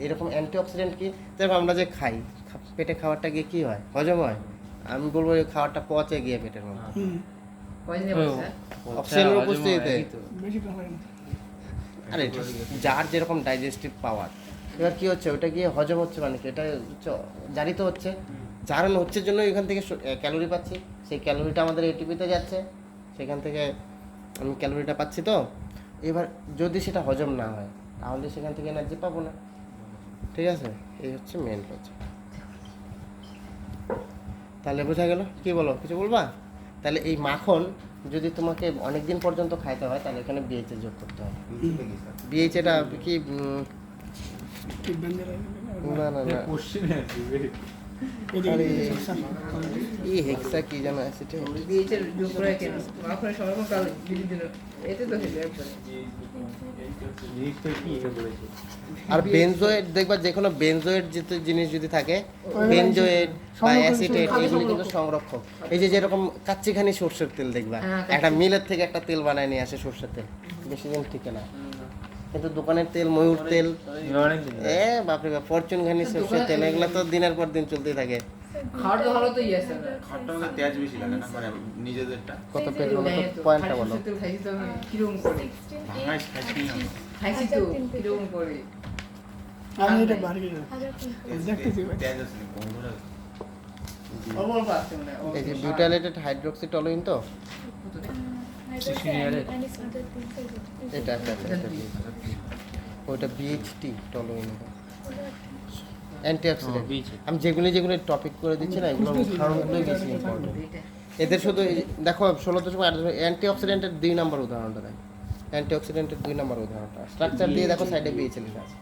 এরকম অ্যান্টিঅক্সিডেন্ট কি যেরকম আমরা যে খাই পেটে খাবারটা গিয়ে কি হয় হজম হয় আমি বলবো এই খাবারটা পচে গিয়ে পেটের মধ্যে পয়সা নেব স্যার অক্সিজেনের উপস্থিতিতে বেশি হয় না আরে যার যেরকম ডাইজেস্টিভ পাওয়ার এবার কি হচ্ছে ওটা গিয়ে হজম হচ্ছে মানে কি এটা জারিত হচ্ছে জারণ হচ্ছে জন্য এখান থেকে ক্যালোরি পাচ্ছি সেই ক্যালোরিটা আমাদের এটিপিতে যাচ্ছে সেখান থেকে আমি ক্যালোরিটা পাচ্ছি তো এবার যদি সেটা হজম না হয় তাহলে সেখান থেকে এনার্জি পাবো না ঠিক আছে এই হচ্ছে মেন লজিক তাহলে বোঝা গেল কি বলো কিছু বলবা তাহলে এই মাখন যদি তোমাকে অনেক দিন পর্যন্ত খাইতে হয় তাহলে এখানে বিএইচ যোগ করতে হবে। বুঝতে কি স্যার? বিএইচ এটা কি ঠিক বেঁধে না না না কোশ্চেন আরে এই হেক্সা কি জানো অ্যাসিটেট বিএইচের যোগ করে কেন আপনার সর্বক্ষণ কাল বিধি দিন এতে তো হেলে একবারে জিনিসটা কি এটা বলেছে আর বেনজোয়েট দেখবা যে কোনো বেনজোয়েট যেতে জিনিস যদি থাকে বেনজোয়েট বা অ্যাসিটেট এগুলি কিন্তু সংরক্ষক। এই যে যেরকম কাচ্চিখানি সরষের তেল দেখবা হ্যাঁ, একটা মিলের থেকে একটা তেল বানায় নিয়ে আসে সরষের তেল, বেশি দিন টিকে না। কিন্তু দোকানের তেল ময়ূর তেল অনেক দিন বাপরে বাপ ফরচুন ঘানি সরষের তেল এগুলো তো দিনের পর দিন চলতেই থাকে। খাওয়ার তো ভালো তো ইয়ে স্যার খাটটা আমাদের তেজ বেশি লাগে না, মানে নিজেদেরটা। কত পেট বলো তো পয়েন্টটা বলো। খাইছি তো আমি কিরকম করে ভাঙাই খাইছি না। খাইছি তো কিরকম করে আমি এটা বাড়ি দেখতেছি ভাই। তেজ আছে না, বন্ধুরা আছে। অল্প অল্প আছে মানে এই যে বিউটাইলেটেড হাইড্রোক্সি টলুইন তো এটা ওইটা বিএইচটি টলুইন অ্যান্টিঅক্সিডেন্ট। আমি যেগুলো যেগুলো টপিক করে দিচ্ছি না এগুলো উদাহরণগুলোই বেশি ইম্পর্টেন্ট। এদের শুধু দেখো 16.8 অ্যান্টিঅক্সিডেন্টের 2 নম্বর উদাহরণটা দেখ, অ্যান্টিঅক্সিডেন্টের 2 নম্বর উদাহরণটা স্ট্রাকচার দিয়ে দেখো সাইডে বিএইচ লেখা আছে।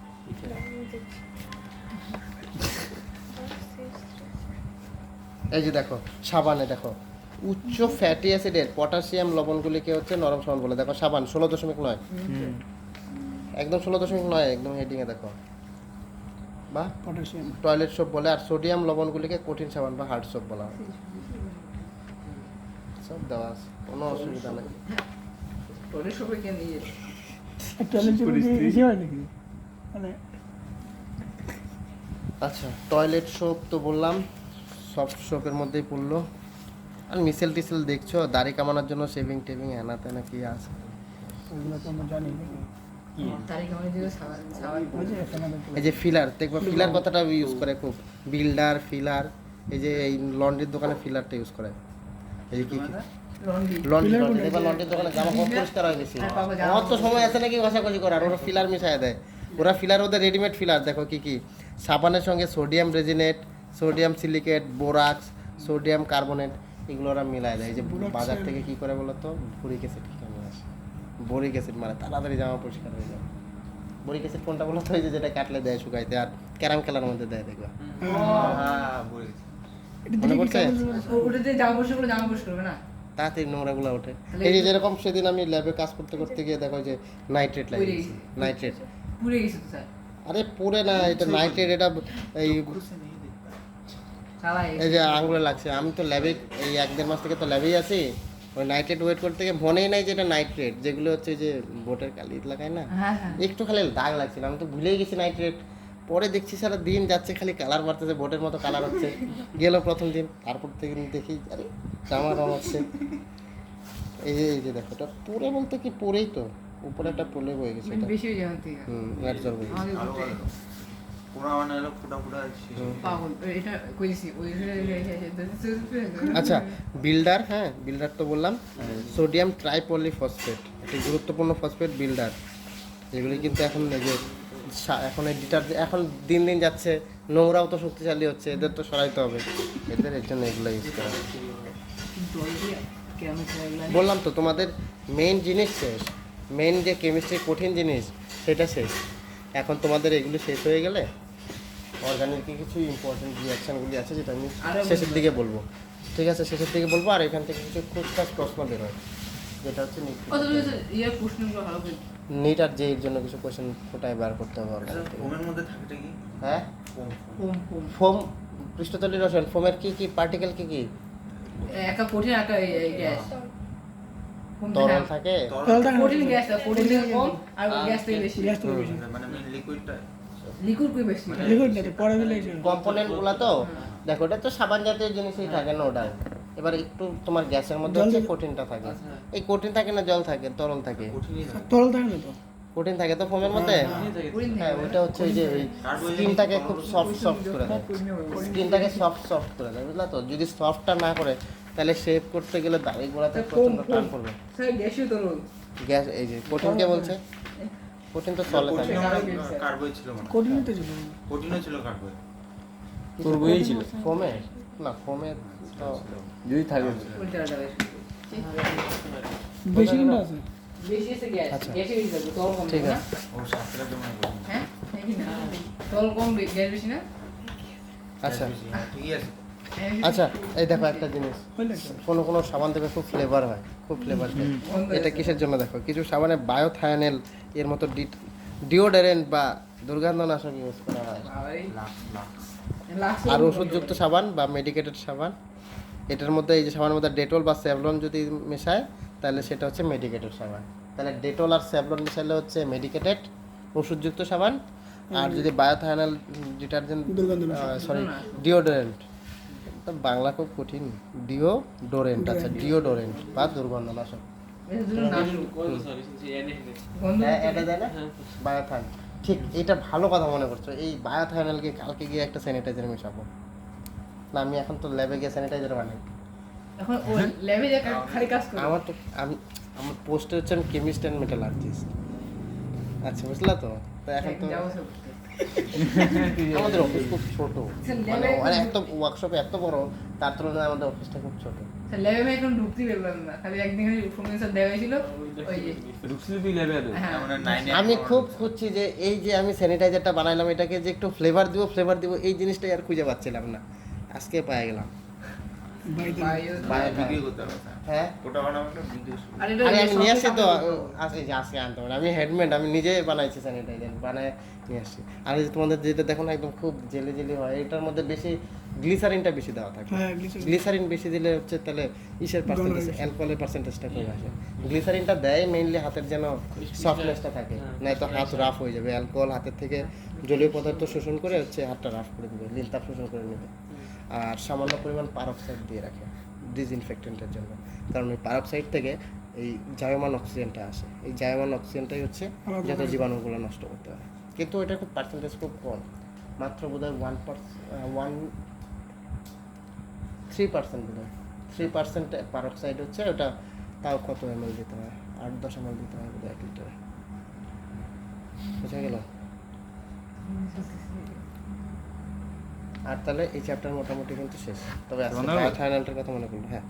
এই যে দেখো সাবানে দেখো উচ্চ ফ্যাটি অ্যাসিডের পটাশিয়াম লবণগুলিকে হচ্ছে নরম সাবান বলে। দেখো সাবান 16.9 একদম 16.9 একদম হেডিংয়ে দেখো। বা পটাশিয়াম টয়লেট সোপ বলে। আর সোডিয়াম লবণগুলিকে কঠিন সাবান বা হার্ড সোপ বলা হয়। সব দেওয়া আছে, কোনো অসুবিধা নেই। তোরে সবাই কেন নিয়ে টয়লেট ইজি হয় নাকি মানে আচ্ছা টয়লেট সোপ তো বললাম, সফট সোপের মধ্যেই পড়লো। আর মিসেল টিসেল দেখছো দাড়ি কামানোর জন্য শেভিং টেভিং হ্যানা তেনা কি আছে। ওইগুলো তো আমরা জানি না। তারিখ আমাদের দিকে সাবান সাবান ওই যে এখানে দেখতে এই যে ফিলার দেখবা, ফিলার কথাটা ইউজ করে খুব, বিল্ডার ফিলার। এই যে এই লন্ড্রির দোকানে ফিলারটা ইউজ করে। এই যে কি কি লন্ডি লন্ড্রি Filler লন্ড্রি কোনটা? দেখবা লন্ড্রির দোকানে জামা কাপড় পরিষ্কার হয় বেশি। হ্যাঁ, পাপা জামা আমার তো সময় আছে নাকি ঘষাঘষি করার, ওরা ফিলার মিশায় দেয়। ওরা ফিলার ওদের রেডিমেড ফিলার দেখো কি কি সাবানের সঙ্গে sodium resinate, sodium silicate, borax, sodium carbonate এগুলো ওরা মিলায় দেয়। এই যে Borax বাজার এর- থেকে কি করে বলো তো বোরিক অ্যাসিড কিনে আসে। বোরিক অ্যাসিড মানে তাড়াতাড়ি জামা পরিষ্কার হয়ে যায়। বোরিক অ্যাসিড কোনটা বলো তো, এই যে যেটা কাটলে দেয় শুকাইতে আর ক্যারাম খেলার মধ্যে দেয় দেখবা। হ্যাঁ, বলেছি। এটা মনে দেখি পড়ছে? ওটাতে জামা পরিষ্কার করে জামা পরিষ্কার করবে না তাড়াতাড়ি নোংরাগুলো ওঠে। তাহলে এই যে যেরকম সেদিন আমি ল্যাবে কাজ করতে করতে গিয়ে দেখো যে নাইট্রেট পুড়ে লাগিয়েছি, গেছে। নাইট্রেট। পুড়ে গেছে তো স্যার আরে পুরে না, এটা নাইট্রেট। এটা এই চালাই এই যে আঙুলে লাগছে। আমি তো ল্যাবে এই 1-1.5 মাস থেকে তো ল্যাবেই আছি। ওই নাইট্রেট ওয়েট করতে গিয়ে মনেই নাই যে এটা নাইট্রেট, যেগুলো হচ্ছে যে বোটের কালি লাগায় না, হ্যাঁ হ্যাঁ একটু খালি দাগ লাগছিল। আমি তো ভুলেই গেছি নাইট্রেট। পরে দেখছি সারা দিন যাচ্ছে খালি কালার বাড়তেছে, বোটের মতো কালার হচ্ছে। গেল প্রথম দিন, তারপর থেকে দেখি আরে জামা রং হচ্ছে। এই যে দেখো এটা পুরে বলতে কি পুরেই তো, উপরে একটা পুলে বয়ে গেছে এটা। বেশি হয়ে যাওয়ার থেকে অ্যাবজর্ব হয়ে গেছে। আমাদের আরো ঘুরতে ভালো। পোড়া মানে হলো ফুটা ফুটা শিশু। পাগল এটা কইছি ওই আচ্ছা বিল্ডার, হ্যাঁ বিল্ডার তো বললাম। সোডিয়াম ট্রাইপলিফসফেট একটি গুরুত্বপূর্ণ ফসফেট বিল্ডার। এগুলি কিন্তু এখন এই যে এখন এই ডিটারজেন্ট এখন দিন দিন যাচ্ছে, নোংরাও তো শক্তিশালী হচ্ছে, এদের তো সরাইতে হবে। এর জন্য এগুলো ইউজ করা হয়। বললাম তো তোমাদের মেইন জিনিস শেষ, মেইন যে কেমিস্ট্রি কঠিন জিনিস সেটা শেষ। এখন তোমাদের এগুলো শেষ হয়ে গেলে অর্গানিক কিছু ইম্পর্টেন্ট রিয়াকশানগুলি আছে যেটা আমি শেষের দিকে বলবো। ঠিক আছে, শেষের দিকে বলবো। আর এখান থেকে কিছু খুচখাচ প্রশ্ন বেরোয়, যেটা হচ্ছে ইয়ে প্রশ্নগুলো ভালো করে নিট আর জেইর জন্য কিছু কোয়েশ্চেন ফোটায় বার করতে হবে organic থেকে। ফোমের মধ্যে থাকতে কি? হ্যাঁ ফোম। কম কম ফোম, পৃষ্ঠতলী রসায়ন। ফোমের কি কি পার্টিকেল কি কি? একা কঠিন একা গ্যাস তরল থাকে, তরল থাকে না? কঠিন গ্যাস কঠিন থেকে কম আর গ্যাস থেকে বেশি গ্যাস থেকে বেশি মানে মেন লিকুইডটা। লিকুইড কই বেশি লিকুইড না তো পরে দিলে কম্পোনেন্ট গুলা তো দেখো, এটা তো সাবান জাতীয় জিনিসই থাকে নো ডাউট। এবার একটু তোমার গ্যাসের মধ্যে জল হচ্ছে থাকে। কঠিনটা থাকে। এই কঠিন থাকে না জল থাকে, তরল থাকে। কঠিনই না। তরল থাকে না তো কঠিন থাকে তো ফোমের মধ্যে। কঠিন হ্যাঁ ওইটা হচ্ছে ওই যে ওই স্কিনটাকে খুব সফট করে দেয়, স্কিনটাকে সফট করে দেয়, বুঝলা তো। যদি সফটটা না করে তাহলে শেভ করতে গেলে দাড়ি গোড়াতে প্রচন্ড টান পড়বে। স্যার গ্যাসই তরল গ্যাস এই যে কঠিন কে বলছে, কঠিন তো সলে থাকে। কার্বই ছিল মানে। কঠিন তো ছিল কঠিনও ছিল কার্বই। তোর বইয়েই ছিল ফোমে না, ফোমে তো যদি থাকে উল্টা উল্টা বেশি কোনটা আছে? বেশি আছে গ্যাস আচ্ছা। গ্যাসে বেশি থাকবে তল কম ঠিক থাকবে না আছে। ও 7 টাকা জমা করুন হ্যাঁ নাকি না তল কম গ্যাস বেশি না আচ্ছা ঠিকই আছে আচ্ছা এই দেখো একটা জিনিস হইলো একটা। কোনো কোনো সাবান থেকে খুব ফ্লেভার হয় খুব ফ্লেভার দেয় এটা কিসের জন্য দেখো কিছু সাবানে বায়োথায়ানেল এর মতো ডিওডারেন্ট বা দুর্গন্ধনাশক ইউজ করা হয় বাবারে লাখ লাখ লাক্স আর ওষুধযুক্ত সাবান বা মেডিকেটেড সাবান এটার মধ্যে এই যে সাবানের মধ্যে ডেটল বা স্যাভলন যদি মেশায় তাহলে সেটা হচ্ছে মেডিকেটেড সাবান তাহলে ডেটল আর স্যাভলন মেশালে হচ্ছে মেডিকেটেড ওষুধযুক্ত সাবান আর যদি বায়োথায়ানাল ডিটারজেন্ট দুর্গন্ধনাশক। সরি ডিওডোরেন্ট বাংলা খুব কঠিন ডিওডোরেন্ট আচ্ছা ডিওডোরেন্ট বা দুর্গন্ধনাশক এর জন্য নাম গন্ধ হ্যাঁ এটা দেয় না বায়োথান ঠিক এটা ভালো কথা মনে করছো এই বায়োথায়ানালকে কালকে গিয়ে একটা স্যানিটাইজার মেশাবো না আমি এখন তো ল্যাবে গিয়ে স্যানিটাইজার বানাই এখন ও ল্যাবে যে খালি কাজ করে আমার তো আমি আমার পোস্টে হচ্ছে আমি কেমিস্ট অ্যান্ড মেটালার্জিস্ট আচ্ছা বুঝলা তো তো এখন তো যাবো সব আমাদের অফিস খুব ছোট স্যার, মানে ল্যাবে- মানে এত ওয়ার্কশপ এত বড় তার তুলনায় আমাদের অফিসটা খুব ছোট স্যার ল্যাবে আমি এখন ঢুকতেই পারলাম না খালি একদিন খালি ফোন স্যার দেওয়া হয়েছিল ওই যে হ্যাঁ আমরা 9 আমি খুব খুঁজছি যে এই যে আমি স্যানিটাইজারটা বানাইলাম এটাকে যে একটু ফ্লেভার দিব এই জিনিসটাই আর খুঁজে পাচ্ছিলাম না আজকে পেয়ে গেলাম বাড়িতে ভিডিও করতে হবে হ্যাঁ ওটা বানাবো একটা ভিডিও আর এটা আরে আমি নিয়ে আসছি তো সব- আজকে আনতে পারি আমি হেডমেড আমি নিজে বানাইছি স্যানিটাইজার বানায় নিয়ে আসছি আর এই যে তোমাদের যেটা দেখো না একদম খুব জেলি জেলি হয় এটার মধ্যে বেশি গ্লিসারিনটা বেশি দেওয়া থাকে হ্যাঁ গ্লিসারিন। গ্লিসারিন বেশি দিলে হচ্ছে তাহলে ইসের পার্সেন্টেজ অ্যালকোহলের পার্সেন্টেজটা কমে আসে গ্লিসারিনটা দেয় মেইনলি হাতের যেন সফটনেসটা থাকে নাই তো হাত রাফ হয়ে যাবে অ্যালকোহল হাতের থেকে জলীয় পদার্থ শোষণ করে হচ্ছে হাতটা রাফ করে দেবে লিলতাপ শোষণ করে নেবে আর সামান্য পরিমাণ পারক্সাইড দিয়ে রাখে ডিসইনফেক্টেন্টের জন্য কারণ ওই পারক্সাইড থেকে এই জায়মান অক্সিজেনটা আসে এই জায়মান অক্সিজেনটাই হচ্ছে যত জীবাণুগুলো নষ্ট করতে পারে কিন্তু এটা খুব পার্সেন্টেজ খুব কম মাত্র বোধহয় 3% বোধ হয় 3% পারক্সাইড হচ্ছে ওটা তাও কত এমএল দিতে হয় 8-10 এমএল দিতে হয় বোধ হয় 1 লিটারে বুঝা গেল আর তাহলে এই চ্যাপ্টার মোটামুটি কিন্তু শেষ তবে আজকে বন্ধ হবে? বায়োথায়ানালটার কথা মনে করলো হ্যাঁ